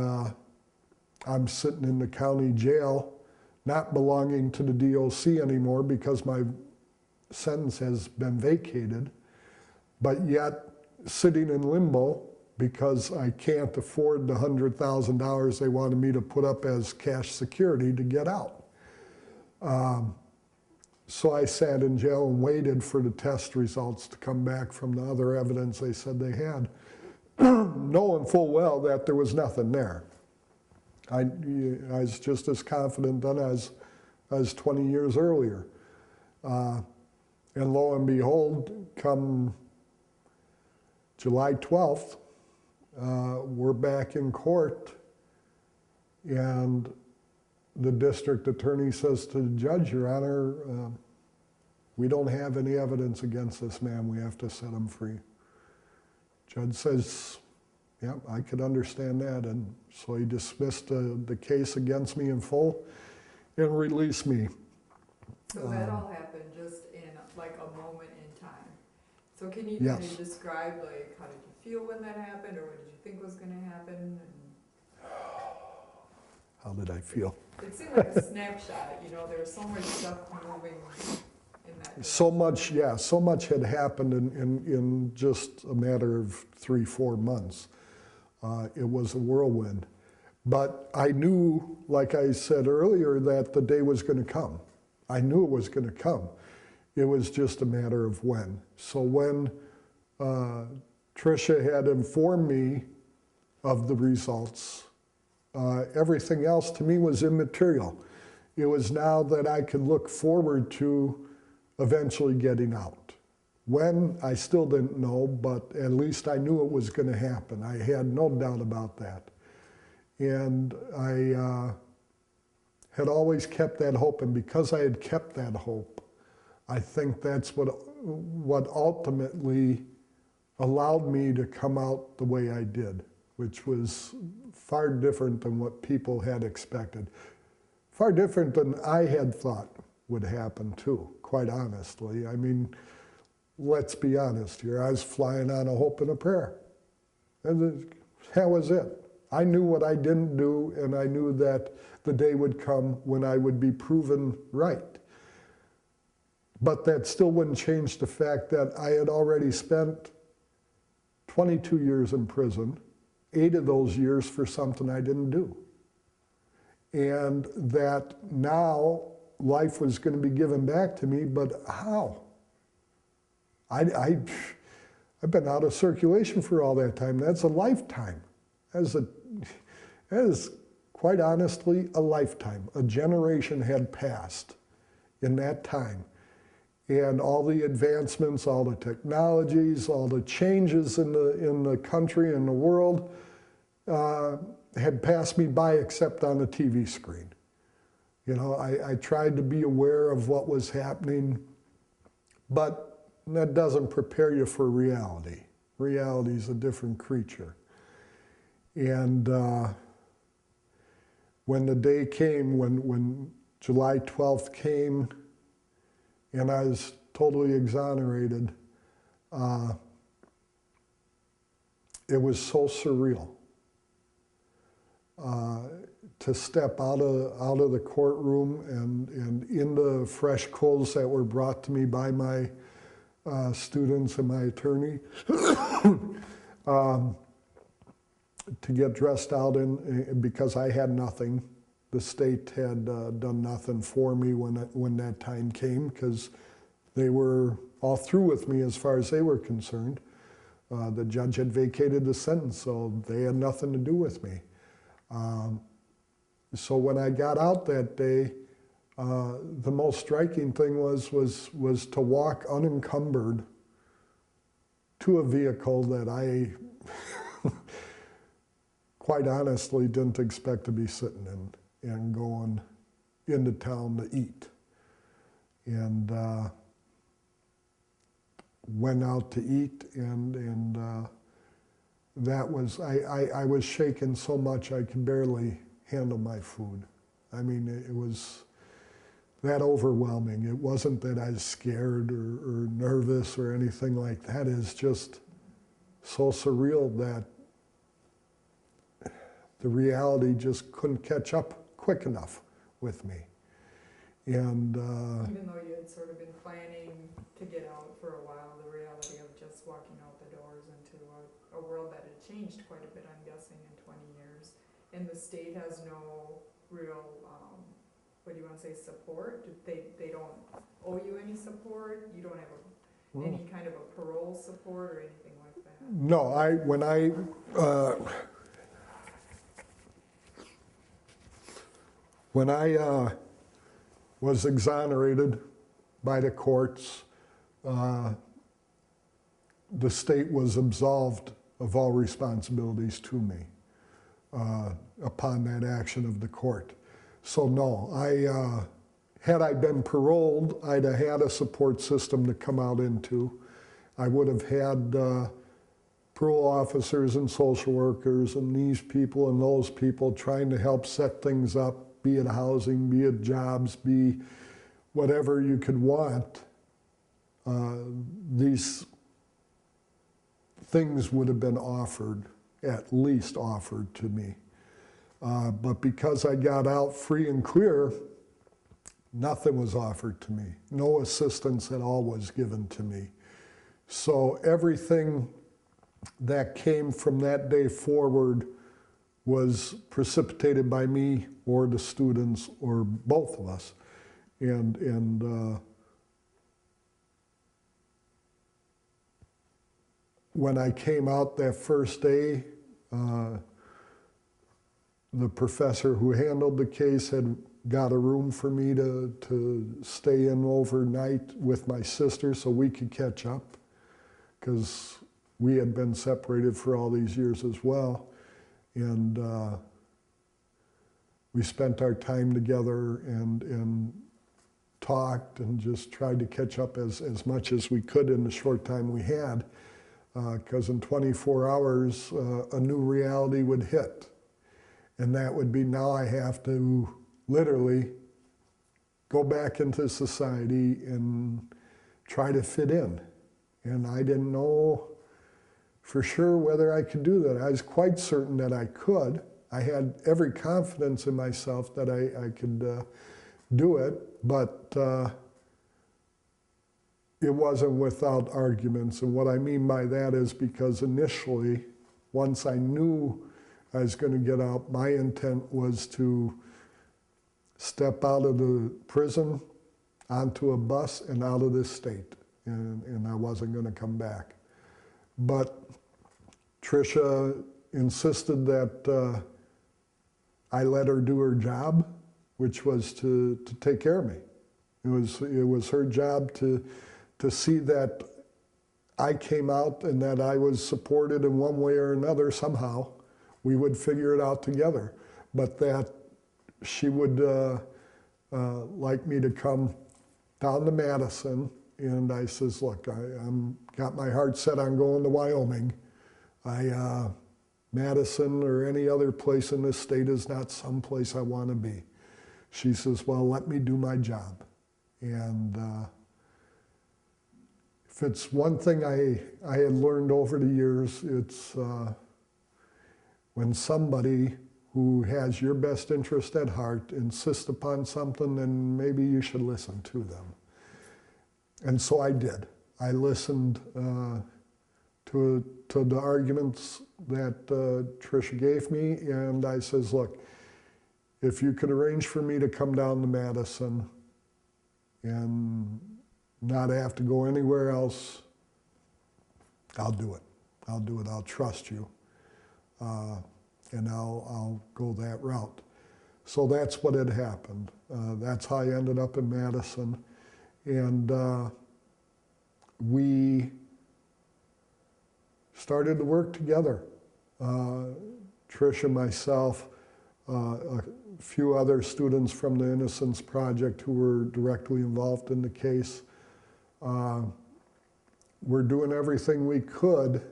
I'm sitting in the county jail, not belonging to the DOC anymore because my sentence has been vacated, but yet sitting in limbo because I can't afford the $100,000 they wanted me to put up as cash security to get out. So I sat in jail and waited for the test results to come back from the other evidence they said they had, knowing full well that there was nothing there. I was just as confident then as 20 years earlier. And lo and behold, come July 12th, we're back in court, and the district attorney says to the judge, Your Honor, we don't have any evidence against this man. We have to set him free. Judge says, yeah, I could understand that. And so he dismissed the case against me in full and released me. So that all happened just in like a moment in time. So can you Yes. kind of describe like how did you feel when that happened, or what did you think was going to happen? And How did I feel? it seemed like a snapshot, there was so much stuff moving in that direction. So much, yeah, so much had happened in just a matter of 3-4 months. It was a whirlwind. But I knew, like I said earlier, that the day was going to come. I knew it was going to come. It was just a matter of when. So when Tricia had informed me of the results, everything else to me was immaterial. It was now that I could look forward to eventually getting out. When, I still didn't know, but at least I knew it was going to happen. I had no doubt about that. And had always kept that hope, and because I had kept that hope, I think that's what ultimately allowed me to come out the way I did, which was far different than what people had expected. Far different than I had thought would happen too, quite honestly. I mean, let's be honest here. I was flying on a hope and a prayer. And that was it. I knew what I didn't do, and I knew that the day would come when I would be proven right. But that still wouldn't change the fact that I had already spent 22 years in prison, 8 of those years for something I didn't do. And that now life was going to be given back to me, but how? I've been out of circulation for all that time. That's a lifetime. That is quite honestly a lifetime. A generation had passed in that time. And all the advancements, all the technologies, all the changes in the country and the world had passed me by except on the TV screen. You know, I tried to be aware of what was happening, but that doesn't prepare you for reality. Reality is a different creature. And when the day came, when July 12th came, and I was totally exonerated, it was so surreal. To step out of the courtroom and into fresh clothes that were brought to me by my students and my attorney, to get dressed out in, because I had nothing. The state had done nothing for me when that time came, because they were all through with me as far as they were concerned. The judge had vacated the sentence, so they had nothing to do with me. So when I got out that day, the most striking thing was to walk unencumbered to a vehicle that I quite honestly didn't expect to be sitting in, and going into town to eat. And went out to eat, and that was, I was shaken so much I could barely handle my food. I mean, it was that overwhelming. It wasn't that I was scared or nervous or anything like that. It's just so surreal that the reality just couldn't catch up quick enough with me. And even though you had sort of been planning to get out for a while, the reality of just walking out the doors into a world that had changed quite a bit, I'm guessing, in 20 years. And the state has no real, what do you want to say, support? They don't owe you any support? You don't have any kind of a parole support or anything like that? no, when I was exonerated by the courts, the state was absolved of all responsibilities to me upon that action of the court. So no, had I been paroled, I'd have had a support system to come out into. I would have had parole officers and social workers and these people and those people trying to help set things up, be it housing, be it jobs, be whatever you could want. These things would have been offered, at least offered to me. But because I got out free and clear, nothing was offered to me. No assistance at all was given to me. So everything that came from that day forward was precipitated by me or the students or both of us. And when I came out that first day, the professor who handled the case had got a room for me to stay in overnight with my sister so we could catch up, because we had been separated for all these years as well. And we spent our time together and talked and just tried to catch up as much as we could in the short time we had, because in 24 hours, a new reality would hit. And that would be, now I have to literally go back into society and try to fit in. And I didn't know for sure whether I could do that. I was quite certain that I could. I had every confidence in myself that I could do it, but it wasn't without arguments. And what I mean by that is because initially, once I knew I was going to get out, my intent was to step out of the prison, onto a bus, and out of this state. And I wasn't going to come back. But Tricia insisted that I let her do her job, which was to take care of me. It was her job to see that I came out and that I was supported in one way or another somehow. We would figure it out together. But that she would like me to come down to Madison, and I says, look, I'm got my heart set on going to Wyoming. Madison or any other place in this state is not some place I want to be. She says, well, let me do my job. And if it's one thing I had learned over the years, it's when somebody who has your best interest at heart insists upon something, then maybe you should listen to them. And so I did. I listened to the arguments that Tricia gave me, and I says, look, if you could arrange for me to come down to Madison and not have to go anywhere else, I'll do it. I'll do it. I'll trust you. And I'll go that route. So that's what had happened. That's how I ended up in Madison. And we started to work together. Tricia, myself, a few other students from the Innocence Project who were directly involved in the case. We're doing everything we could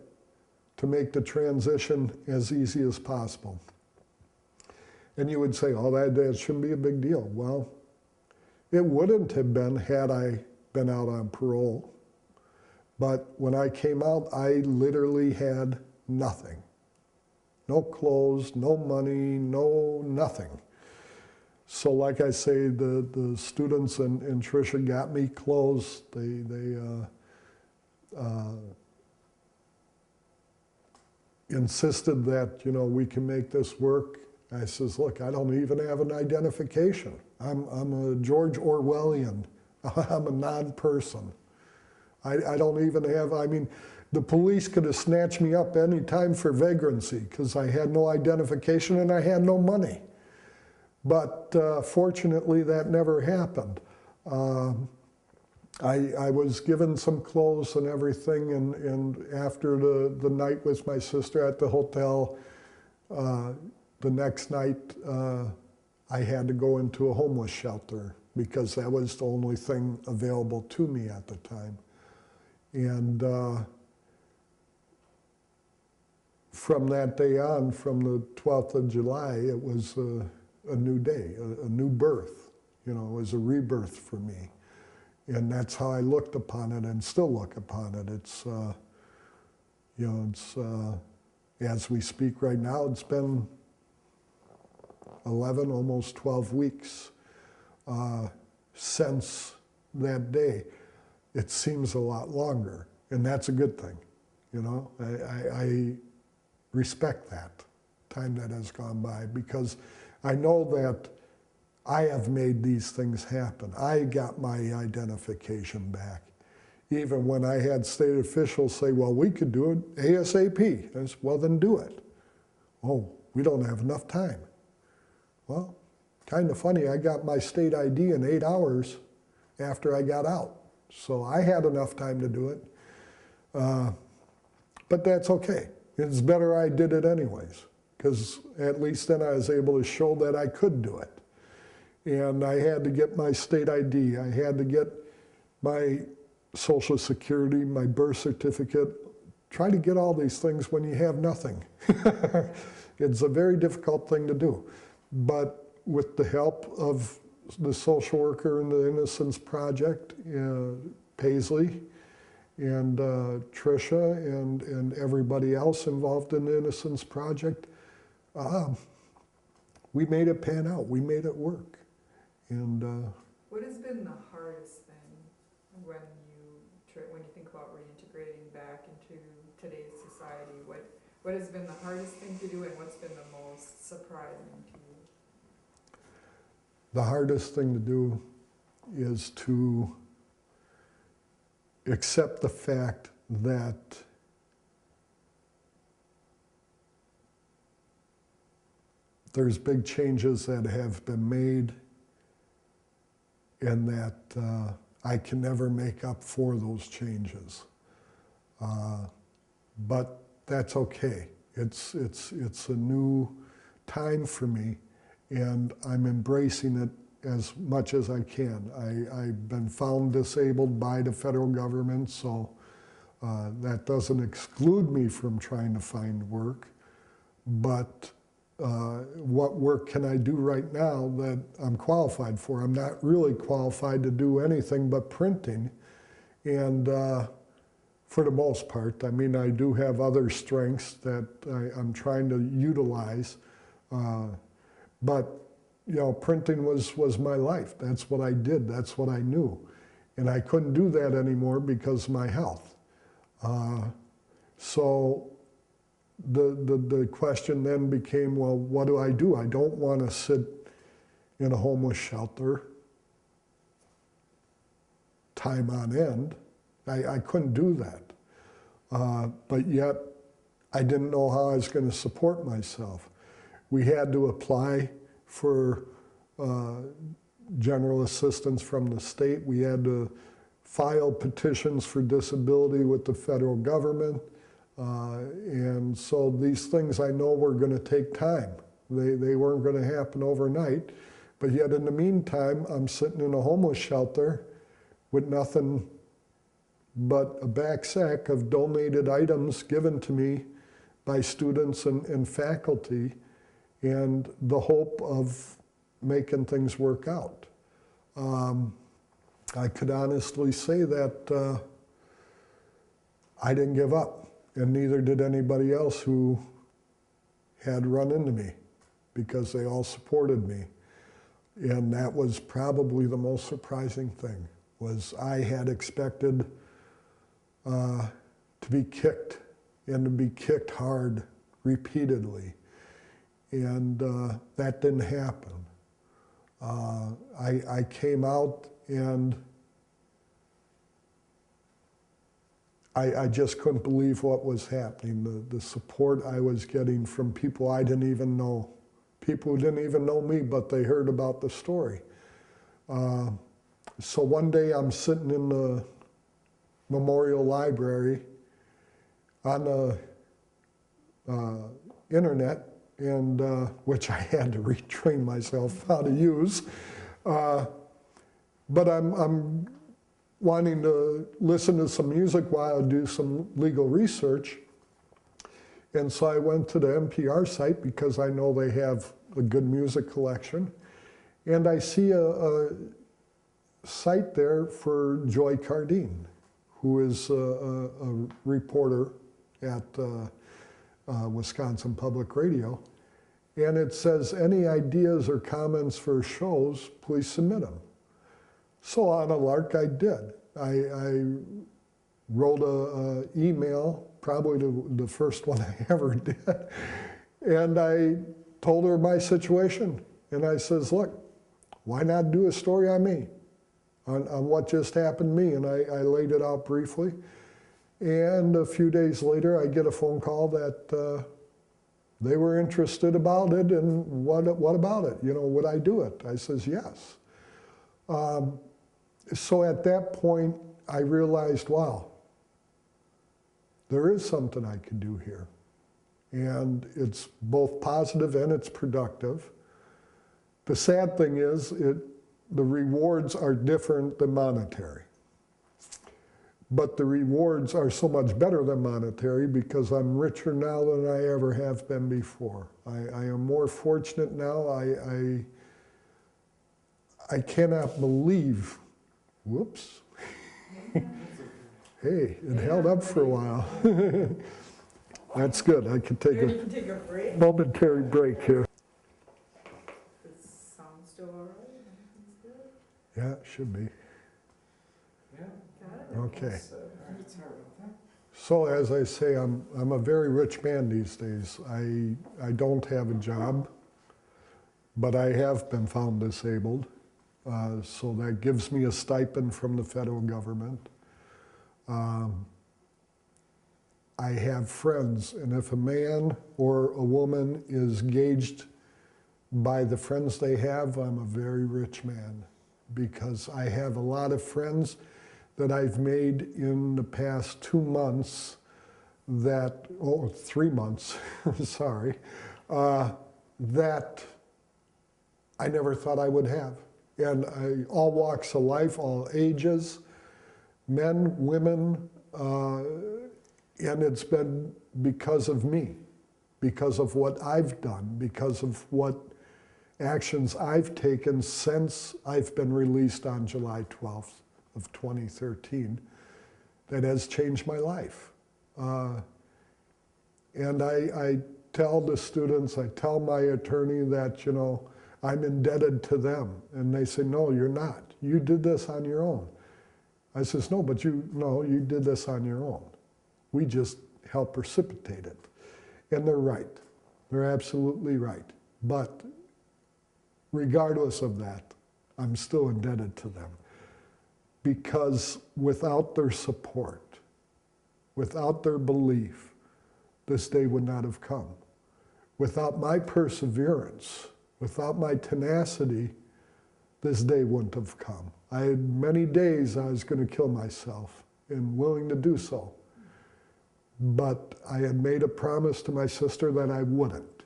to make the transition as easy as possible. And you would say, oh, that shouldn't be a big deal. Well, it wouldn't have been had I been out on parole. But when I came out, I literally had nothing. No clothes, no money, no nothing. So like I say, the students and Tricia got me clothes. They insisted that, you know, we can make this work. I says, look, I don't even have an identification. I'm a George Orwellian. I'm a non-person. I don't even have, I mean, the police could have snatched me up any time for vagrancy because I had no identification and I had no money. But fortunately, that never happened. I was given some clothes and everything, and after the night with my sister at the hotel, the next night I had to go into a homeless shelter because that was the only thing available to me at the time. And from that day on, from the 12th of July, it was a new day, a new birth. You know, it was a rebirth for me. And that's how I looked upon it and still look upon it. It's, you know, it's, as we speak right now, it's been 11, almost 12 weeks since that day. It seems a lot longer, and that's a good thing. You know, I respect that time that has gone by because I know that I have made these things happen. I got my identification back. Even when I had state officials say, well, we could do it ASAP. I said, well, then do it. Oh, we don't have enough time. Well, kind of funny, I got my state ID in 8 hours after I got out. So I had enough time to do it. But that's okay. It's better I did it anyways, because at least then I was able to show that I could do it. And I had to get my state ID, I had to get my Social Security, my birth certificate, try to get all these things when you have nothing. It's a very difficult thing to do. But with the help of the social worker in the Innocence Project, Paisley, and Tricia, and everybody else involved in the Innocence Project, we made it pan out. We made it work. And What has been the hardest thing when you think about reintegrating back into today's society? What has been the hardest thing to do, and what's been the most surprising to you? the hardest thing to do is to accept the fact that there's big changes that have been made and that I can never make up for those changes. But that's okay. It's a new time for me, and I'm embracing it as much as I can. I've been found disabled by the federal government, so that doesn't exclude me from trying to find work. But what work can I do right now that I'm qualified for? I'm not really qualified to do anything but printing, and for the most part. I mean, I do have other strengths that I'm trying to utilize, but you know, printing was my life. That's what I did. That's what I knew, and I couldn't do that anymore because of my health. So the question then became, well, what do? I don't want to sit in a homeless shelter time on end. I couldn't do that. But yet, I didn't know how I was going to support myself. We had to apply for general assistance from the state. We had to file petitions for disability with the federal government. And so these things I know were going to take time. They weren't going to happen overnight. But yet in the meantime, I'm sitting in a homeless shelter with nothing but a backsack of donated items given to me by students and faculty, and the hope of making things work out. I could honestly say that I didn't give up, and neither did anybody else who had run into me, because they all supported me. And that was probably the most surprising thing, was I had expected to be kicked, and to be kicked hard repeatedly. And that didn't happen. I came out, and I just couldn't believe what was happening. The support I was getting from people I didn't even know. People who didn't even know me, but they heard about the story. So one day I'm sitting in the Memorial Library on the internet, and which I had to retrain myself how to use. But I'm wanting to listen to some music while I do some legal research. And so I went to the NPR site because I know they have a good music collection. And I see a site there for Joy Cardine, who is a reporter at Wisconsin Public Radio. And it says, any ideas or comments for shows, please submit them. So on a lark, I did. I wrote an email, probably the first one I ever did, and I told her my situation. And I says, look, why not do a story on me, on what just happened to me? And I laid it out briefly. And a few days later, I get a phone call that they were interested about it, and what about it? You know, would I do it? I says, yes. So at that point, I realized, wow, there is something I can do here. And it's both positive and it's productive. The sad thing is the rewards are different than monetary. But the rewards are so much better than monetary because I'm richer now than I ever have been before. I am more fortunate now. I cannot believe, whoops. Hey, it held up for a while. That's good. I can take You can take a break. momentary break here. Does sound still all right? Everything's good? Yeah, it should be. Yeah. Got it? Okay. All right, sorry about that. So as I say, I'm a very rich man these days. I don't have a job, but I have been found disabled. So that gives me a stipend from the federal government. I have friends, and if a man or a woman is gauged by the friends they have, I'm a very rich man because I have a lot of friends that I've made in the past 2 months that, 3 months, sorry, that I never thought I would have. And all walks of life, all ages, men, women, and it's been because of me, because of what I've done, because of what actions I've taken since I've been released on July 12th of 2013 that has changed my life. And I tell the students, I tell my attorney that, you know, I'm indebted to them. And they say, no, you're not. You did this on your own. I says, no, but you did this on your own. We just help precipitate it. And they're right. They're absolutely right. But regardless of that, I'm still indebted to them. Because without their support, without their belief, this day would not have come. Without my perseverance, without my tenacity, this day wouldn't have come. I had many days I was going to kill myself and willing to do so. But I had made a promise to my sister that I wouldn't.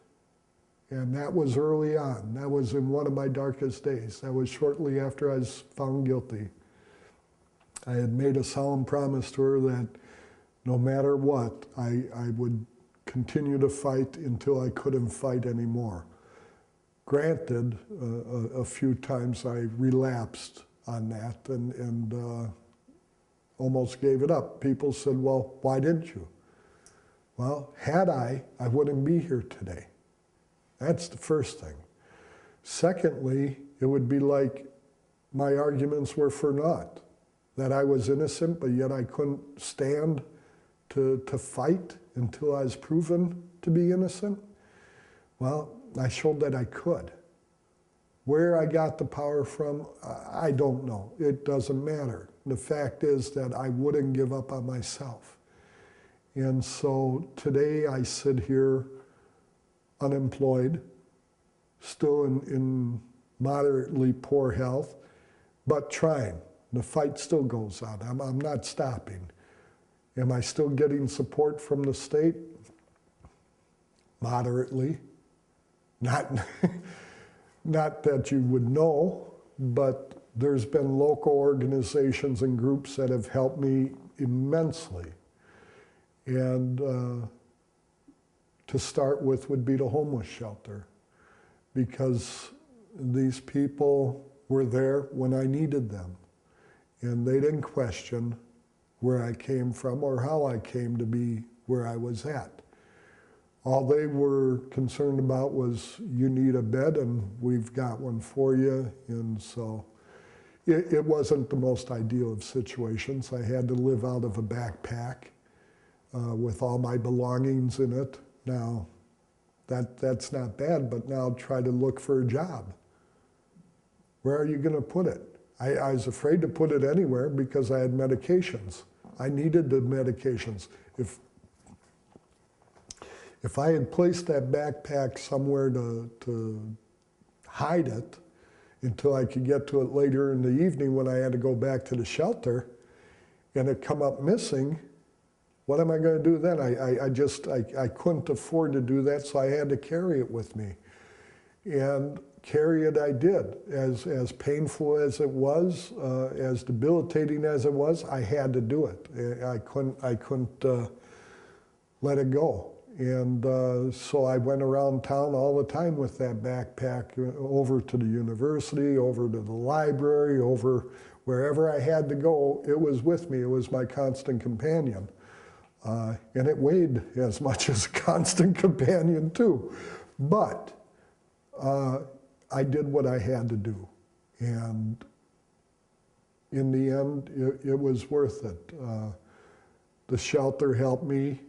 And that was early on. That was in one of my darkest days. That was shortly after I was found guilty. I had made a solemn promise to her that no matter what, I would continue to fight until I couldn't fight anymore. Granted, a few times I relapsed on that and almost gave it up. People said, well, why didn't you? Well, had I wouldn't be here today. That's the first thing. Secondly, it would be like my arguments were for naught, that I was innocent, but yet I couldn't stand to fight until I was proven to be innocent. Well, I showed that I could. Where I got the power from, I don't know. It doesn't matter. The fact is that I wouldn't give up on myself. And so today I sit here unemployed, still in moderately poor health, but trying. The fight still goes on. I'm not stopping. Am I still getting support from the state? Moderately. Not that you would know, but there's been local organizations and groups that have helped me immensely. And to start with would be the homeless shelter, because these people were there when I needed them. And they didn't question where I came from or how I came to be where I was at. All they were concerned about was, you need a bed and we've got one for you. And so it wasn't the most ideal of situations. I had to live out of a backpack with all my belongings in it. Now, that's not bad, but now try to look for a job. Where are you going to put it? I was afraid to put it anywhere because I had medications. I needed the medications. If I had placed that backpack somewhere to hide it until I could get to it later in the evening when I had to go back to the shelter and it come up missing, what am I going to do then? I couldn't afford to do that, so I had to carry it with me. And carry it I did. As painful as it was, as debilitating as it was, I had to do it. I couldn't let it go. And so I went around town all the time with that backpack, over to the university, over to the library, over wherever I had to go. It was with me. It was my constant companion. And it weighed as much as a constant companion too. But I did what I had to do. And in the end, it was worth it. The shelter helped me.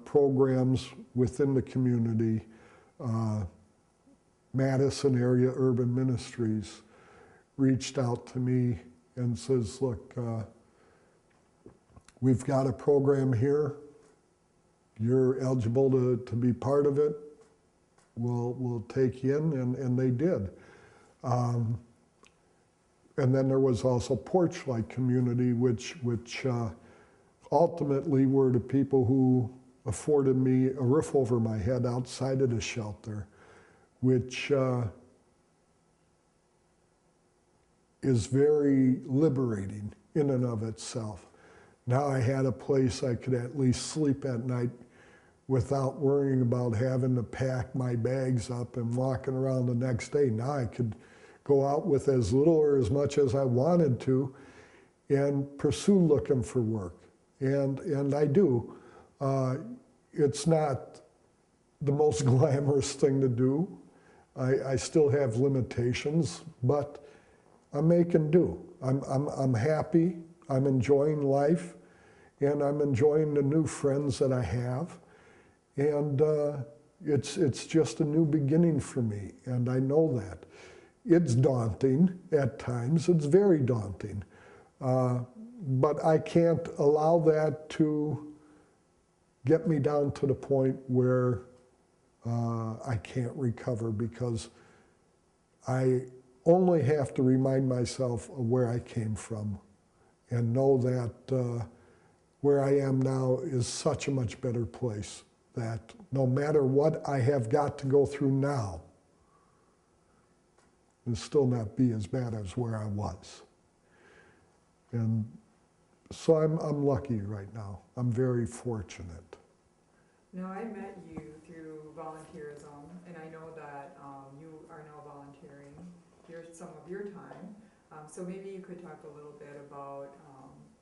Programs within the community, Madison Area Urban Ministries reached out to me and says, look, we've got a program here. You're eligible to be part of it. We'll take you in, and they did. And then there was also Porchlight Community, which ultimately were the people who afforded me a roof over my head outside of the shelter, which is very liberating in and of itself. Now I had a place I could at least sleep at night without worrying about having to pack my bags up and walking around the next day. Now I could go out with as little or as much as I wanted to and pursue looking for work. And I do. It's not the most glamorous thing to do. I still have limitations, but I'm making do. I'm happy. I'm enjoying life, and I'm enjoying the new friends that I have. And it's just a new beginning for me, and I know that. It's daunting at times. It's very daunting. But I can't allow that to get me down to the point where I can't recover, because I only have to remind myself of where I came from and know that where I am now is such a much better place, that no matter what I have got to go through now, it'll still not be as bad as where I was. And so I'm lucky right now. I'm very fortunate. Now, I met you through volunteerism, and I know that you are now volunteering some of your time. So maybe you could talk a little bit about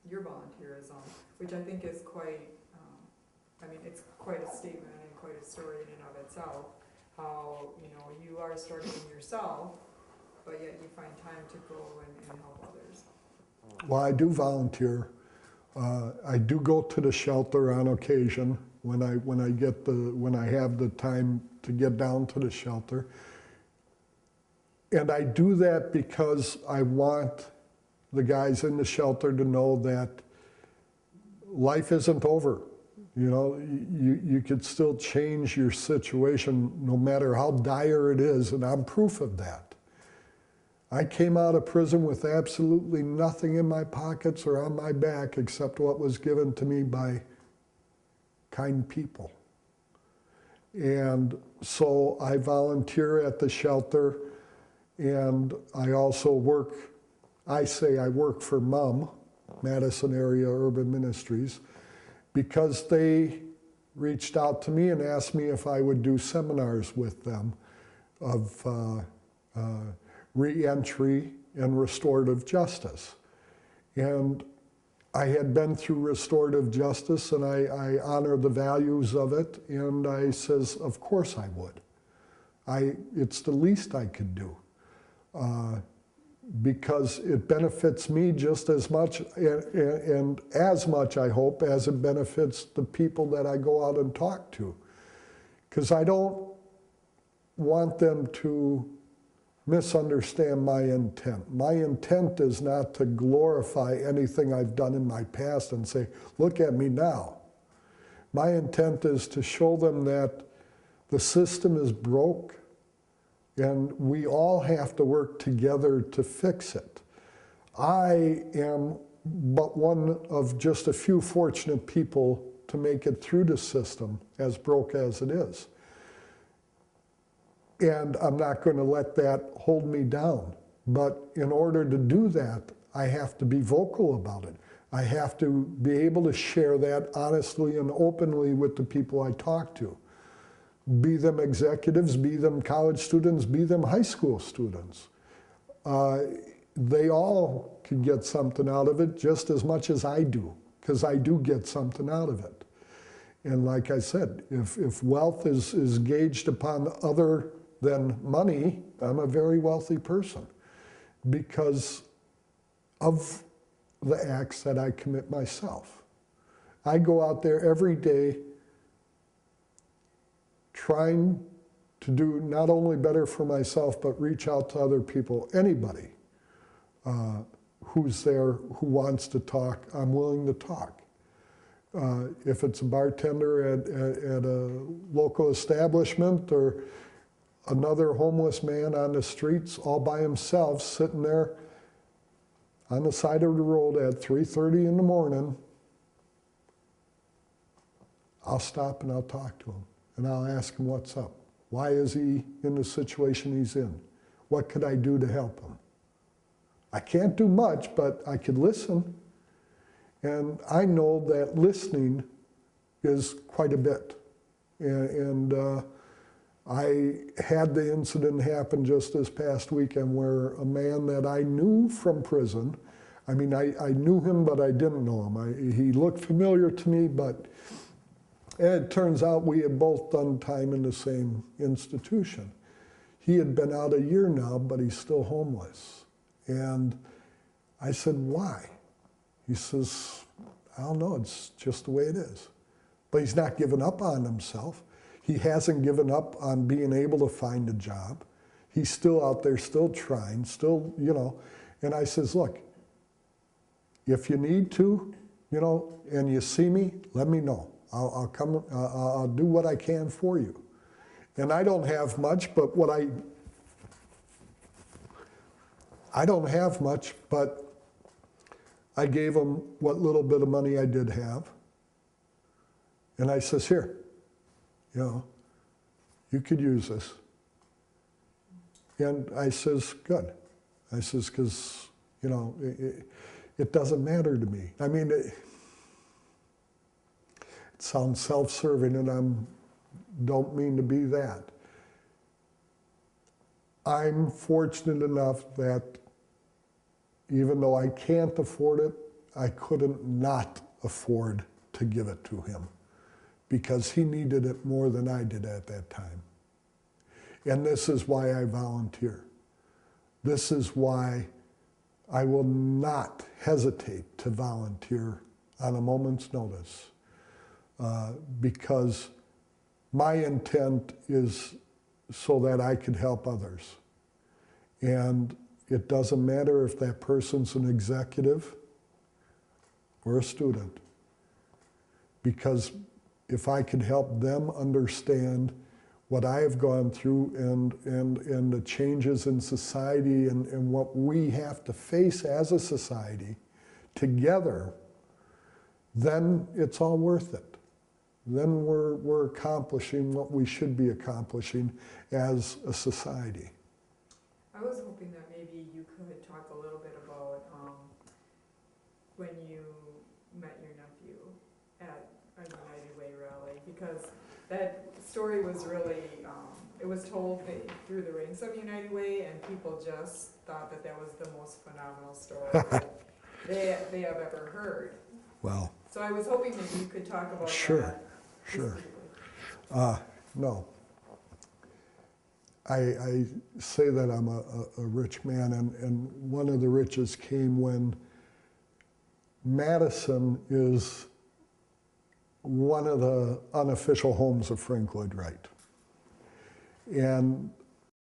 your volunteerism, which I think is quite, it's quite a statement and quite a story in and of itself. How, you are starting yourself, but yet you find time to go and help others. Well, I do volunteer. I do go to the shelter on occasion when I have the time to get down to the shelter. And I do that because I want the guys in the shelter to know that life isn't over. You could still change your situation no matter how dire it is, and I'm proof of that. I came out of prison with absolutely nothing in my pockets or on my back except what was given to me by kind people. And so I volunteer at the shelter, and I also work, I work for MUM, Madison Area Urban Ministries, because they reached out to me and asked me if I would do seminars with them of re-entry and restorative justice. And I had been through restorative justice, and I honor the values of it, and I says, of course I would. It's the least I could do, because it benefits me just as much, and as much, I hope, as it benefits the people that I go out and talk to. Because I don't want them to misunderstand my intent. My intent is not to glorify anything I've done in my past and say, look at me now. My intent is to show them that the system is broke and we all have to work together to fix it. I am but one of just a few fortunate people to make it through the system, as broke as it is. And I'm not going to let that hold me down. But in order to do that, I have to be vocal about it. I have to be able to share that honestly and openly with the people I talk to. Be them executives, be them college students, be them high school students. They all could get something out of it just as much as I do, because I do get something out of it. And like I said, if wealth is gauged upon other than money, I'm a very wealthy person because of the acts that I commit myself. I go out there every day trying to do not only better for myself, but reach out to other people, anybody who's there, who wants to talk, I'm willing to talk. If it's a bartender at a local establishment or another homeless man on the streets all by himself sitting there on the side of the road at 3:30 in the morning, I'll stop and I'll talk to him and I'll ask him what's up. Why is he in the situation he's in? What could I do to help him? I can't do much, but I could listen. And I know that listening is quite a bit. And I had the incident happen just this past weekend where a man that I knew from prison, I mean, I knew him, but I didn't know him. He looked familiar to me, but it turns out we had both done time in the same institution. He had been out a year now, but he's still homeless. And I said, why? He says, I don't know, it's just the way it is. But he's not given up on himself. He hasn't given up on being able to find a job. He's still out there, still trying, still, you know. And I says, look, if you need to, you know, and you see me, let me know. I'll come, I'll do what I can for you. And I don't have much, but I don't have much, but I gave him what little bit of money I did have. And I says, here, you know, you could use this. And I says, good. I says, because, you know, it doesn't matter to me. I mean, it sounds self-serving, and I don't mean to be that. I'm fortunate enough that even though I can't afford it, I couldn't not afford to give it to him because he needed it more than I did at that time. And this is why I volunteer. This is why I will not hesitate to volunteer on a moment's notice because my intent is so that I could help others. And it doesn't matter if that person's an executive or a student, because if I could help them understand what I have gone through and the changes in society and what we have to face as a society together, then it's all worth it. Then we're accomplishing what we should be accomplishing as a society. I was hoping that maybe you could talk a little bit about when you met your nephew at a United Way rally, because that story was really, it was told through the ranks of United Way, and people just thought that that was the most phenomenal story that they have ever heard. Well, So I was hoping maybe you could talk about sure, that. sure. No. I say that I'm a rich man, and one of the riches came when Madison is one of the unofficial homes of Frank Lloyd Wright. And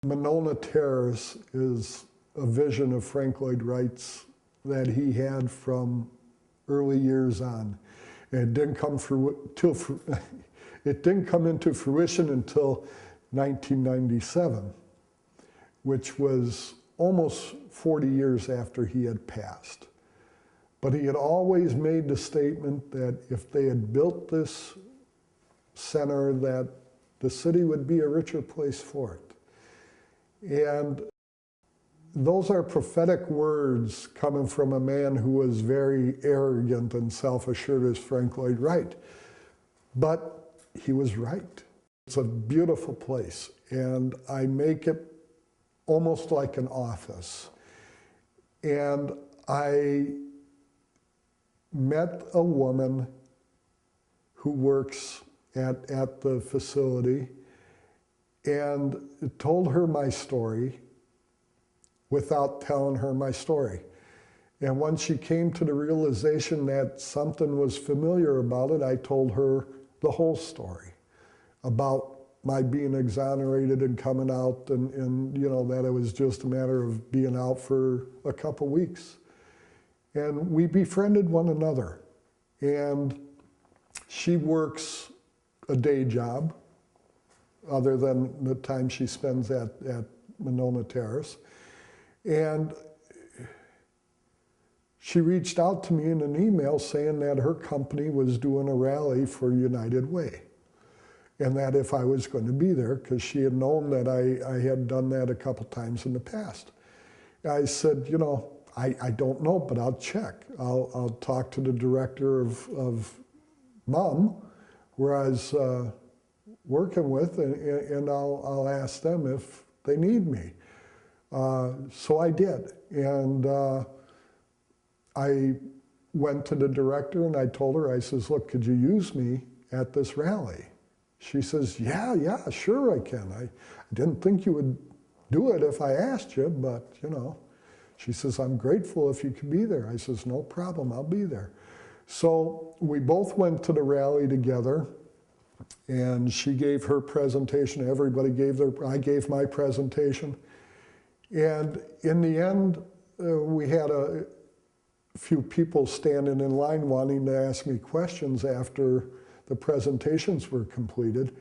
Monona Terrace is a vision of Frank Lloyd Wright's that he had from early years on. And it didn't come into fruition until 1997, which was almost 40 years after he had passed. But he had always made the statement that if they had built this center, that the city would be a richer place for it. And those are prophetic words coming from a man who was very arrogant and self-assured as Frank Lloyd Wright. But he was right. It's a beautiful place, and I make it almost like an office. And I met a woman who works at the facility and told her my story without telling her my story. And once she came to the realization that something was familiar about it, I told her the whole story about my being exonerated and coming out, and you know, that it was just a matter of being out for a couple weeks. And we befriended one another. And she works a day job, other than the time she spends at Monona Terrace. And she reached out to me in an email saying that her company was doing a rally for United Way, and that if I was going to be there, because she had known that I had done that a couple times in the past. I said, you know, I don't know, but I'll check. I'll talk to the director of MUM, where I was working with, and I'll ask them if they need me. So I did, and I went to the director and I told her, I says, look, could you use me at this rally? She says, yeah, sure I can. I didn't think you would do it if I asked you, but you know. She says, I'm grateful if you could be there. I says, no problem, I'll be there. So we both went to the rally together, and she gave her presentation, everybody gave I gave my presentation. And in the end, we had a few people standing in line wanting to ask me questions after the presentations were completed.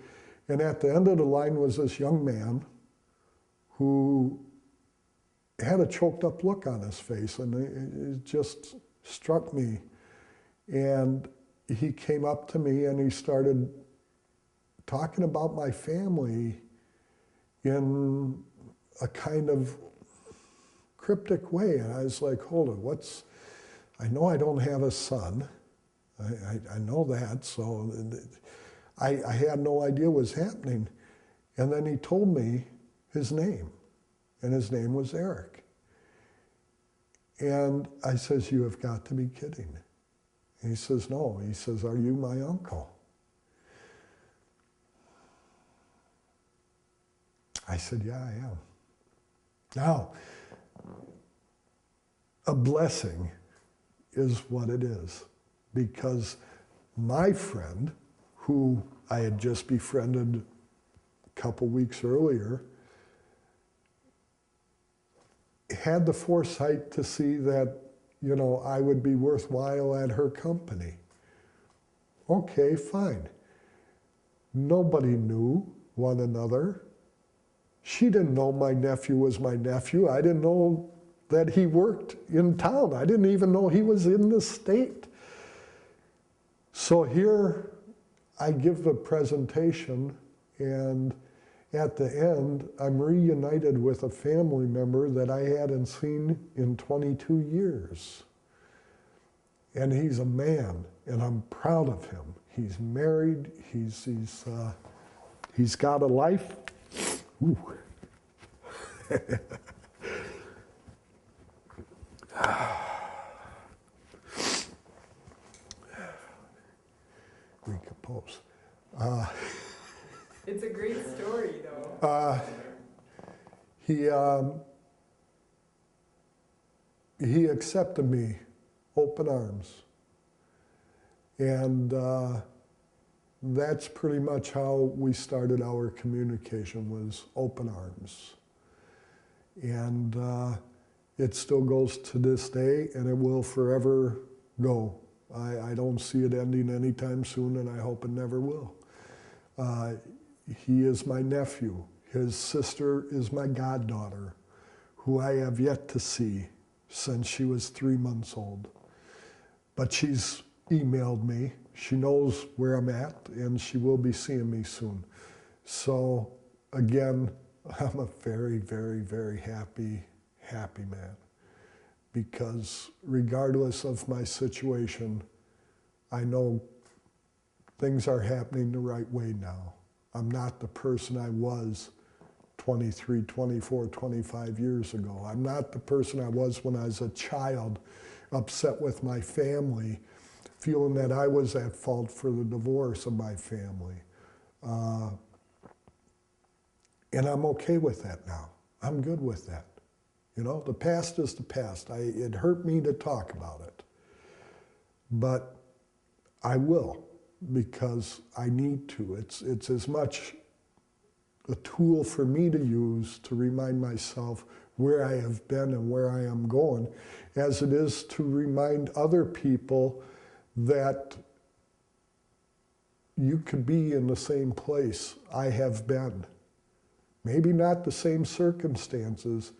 And at the end of the line was this young man who had a choked up look on his face, and it just struck me. And he came up to me and he started talking about my family in a kind of cryptic way. And I was like, hold it, I know I don't have a son. I know that, so I had no idea what was happening. And then he told me his name, and his name was Eric. And I says, you have got to be kidding. And he says, no. He says, are you my uncle? I said, yeah, I am. Now, a blessing is what it is, because my friend, who I had just befriended a couple weeks earlier, had the foresight to see that, you know, I would be worthwhile at her company. Okay, fine. Nobody knew one another. She didn't know my nephew was my nephew. I didn't know that he worked in town. I didn't even know he was in the state. So here I give a presentation, and at the end, I'm reunited with a family member that I hadn't seen in 22 years. And he's a man, and I'm proud of him. He's married, he's got a life. Ooh. Recompose. It's a great story, though. He accepted me, open arms. And that's pretty much how we started our communication, was open arms. And it still goes to this day, and it will forever go. I don't see it ending anytime soon, and I hope it never will. He is my nephew. His sister is my goddaughter, who I have yet to see since she was 3 months old. But she's emailed me. She knows where I'm at, and she will be seeing me soon. So again, I'm a very, very, very happy man. Because regardless of my situation, I know things are happening the right way now. I'm not the person I was 23, 24, 25 years ago. I'm not the person I was when I was a child, upset with my family, feeling that I was at fault for the divorce of my family. And I'm okay with that now. I'm good with that. You know, the past is the past. It hurt me to talk about it. But I will, because I need to. It's as much a tool for me to use to remind myself where I have been and where I am going, as it is to remind other people that you could be in the same place I have been. Maybe not the same circumstances,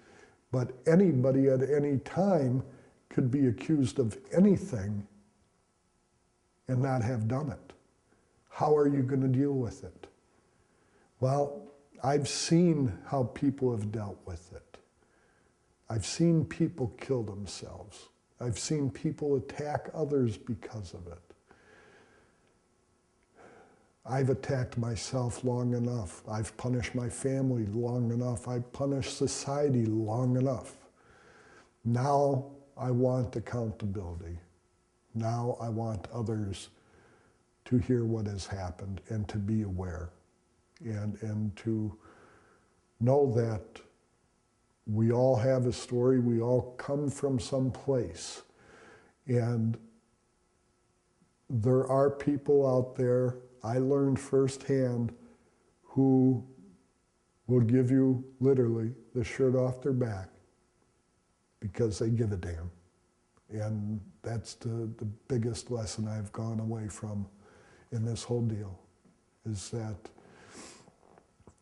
but anybody at any time could be accused of anything and not have done it. How are you going to deal with it? Well, I've seen how people have dealt with it. I've seen people kill themselves. I've seen people attack others because of it. I've attacked myself long enough. I've punished my family long enough. I've punished society long enough. Now I want accountability. Now I want others to hear what has happened and to be aware and to know that we all have a story, we all come from some place. And there are people out there, I learned firsthand, who will give you literally the shirt off their back because they give a damn. And that's the biggest lesson I've gone away from in this whole deal, is that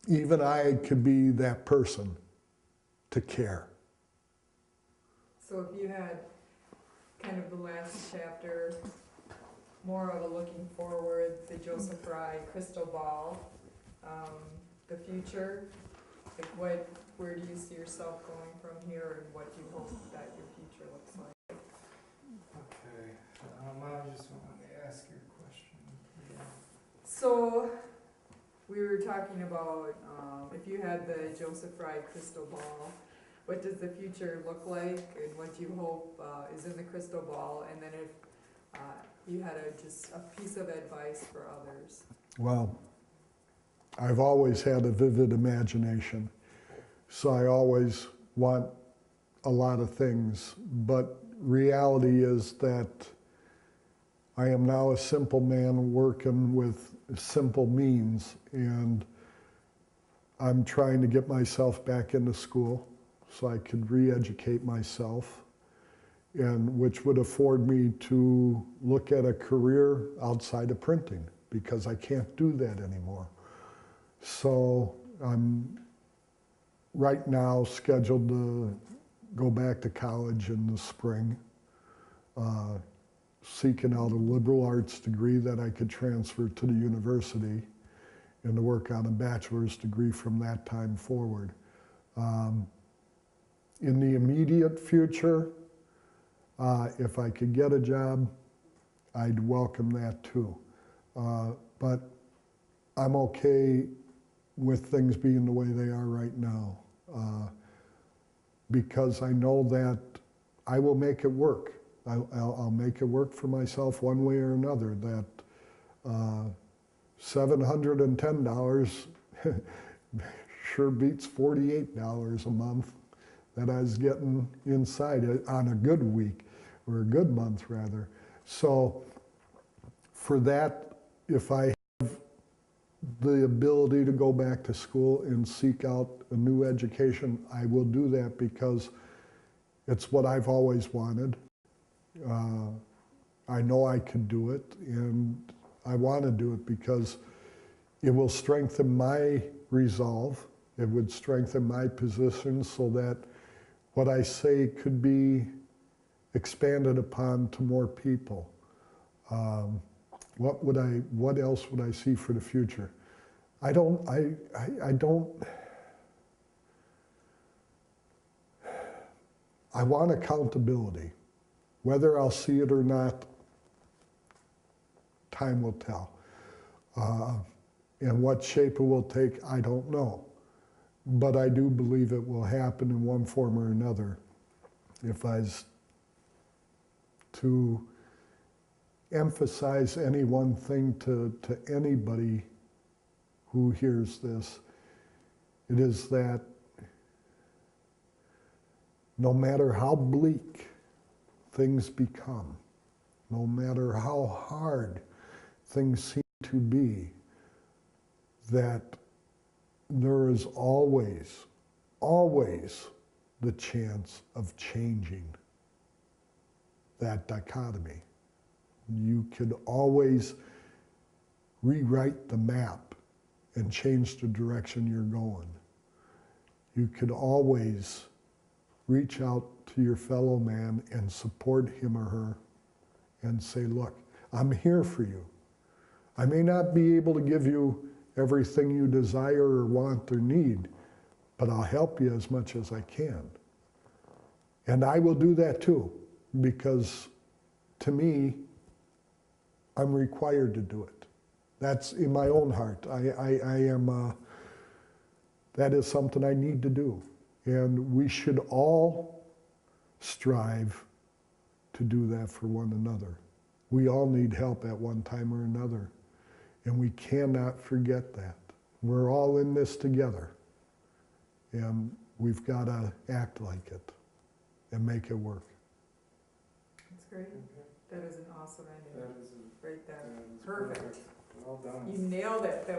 even I could be that person to care. So if you had kind of the last chapter, more of a looking forward, the Joseph Frey crystal ball, the future, like where do you see yourself going from here, and what do you hope that your future looks like? Okay, I just wanted to ask you a question. So, we were talking about, if you had the Joseph Frey crystal ball, what does the future look like, and what do you hope is in the crystal ball? And then if you had just a piece of advice for others. Well, I've always had a vivid imagination, so I always want a lot of things, but reality is that I am now a simple man working with simple means, and I'm trying to get myself back into school so I could re-educate myself, and which would afford me to look at a career outside of printing, because I can't do that anymore. So I'm right now scheduled to go back to college in the spring, seeking out a liberal arts degree that I could transfer to the university and to work on a bachelor's degree from that time forward. In the immediate future, if I could get a job, I'd welcome that too. But I'm okay with things being the way they are right now, because I know that I will make it work. I'll make it work for myself one way or another. That $710 sure beats $48 a month that I was getting inside on a good week, or a good month rather. So for that, if I have the ability to go back to school and seek out a new education, I will do that, because it's what I've always wanted. I know I could do it, and I want to do it because it will strengthen my resolve. It would strengthen my position so that what I say could be expanded upon to more people. What else would I see for the future? I don't, I want accountability. Whether I'll see it or not, time will tell. And what shape it will take, I don't know. But I do believe it will happen in one form or another. If I was to emphasize any one thing to anybody who hears this, it is that no matter how bleak things become, no matter how hard things seem to be, that there is always, always the chance of changing that dichotomy. You could always rewrite the map and change the direction you're going. You could always reach out to your fellow man and support him or her and say, look, I'm here for you. I may not be able to give you everything you desire or want or need, but I'll help you as much as I can. And I will do that too, because to me, I'm required to do it. That's in my own heart. I am, that is something I need to do. And we should all strive to do that for one another. We all need help at one time or another. And we cannot forget that. We're all in this together. And we've got to act like it and make it work. That's great. That is an awesome ending. That is, Right there. that is Perfect. Well done. You nailed it. That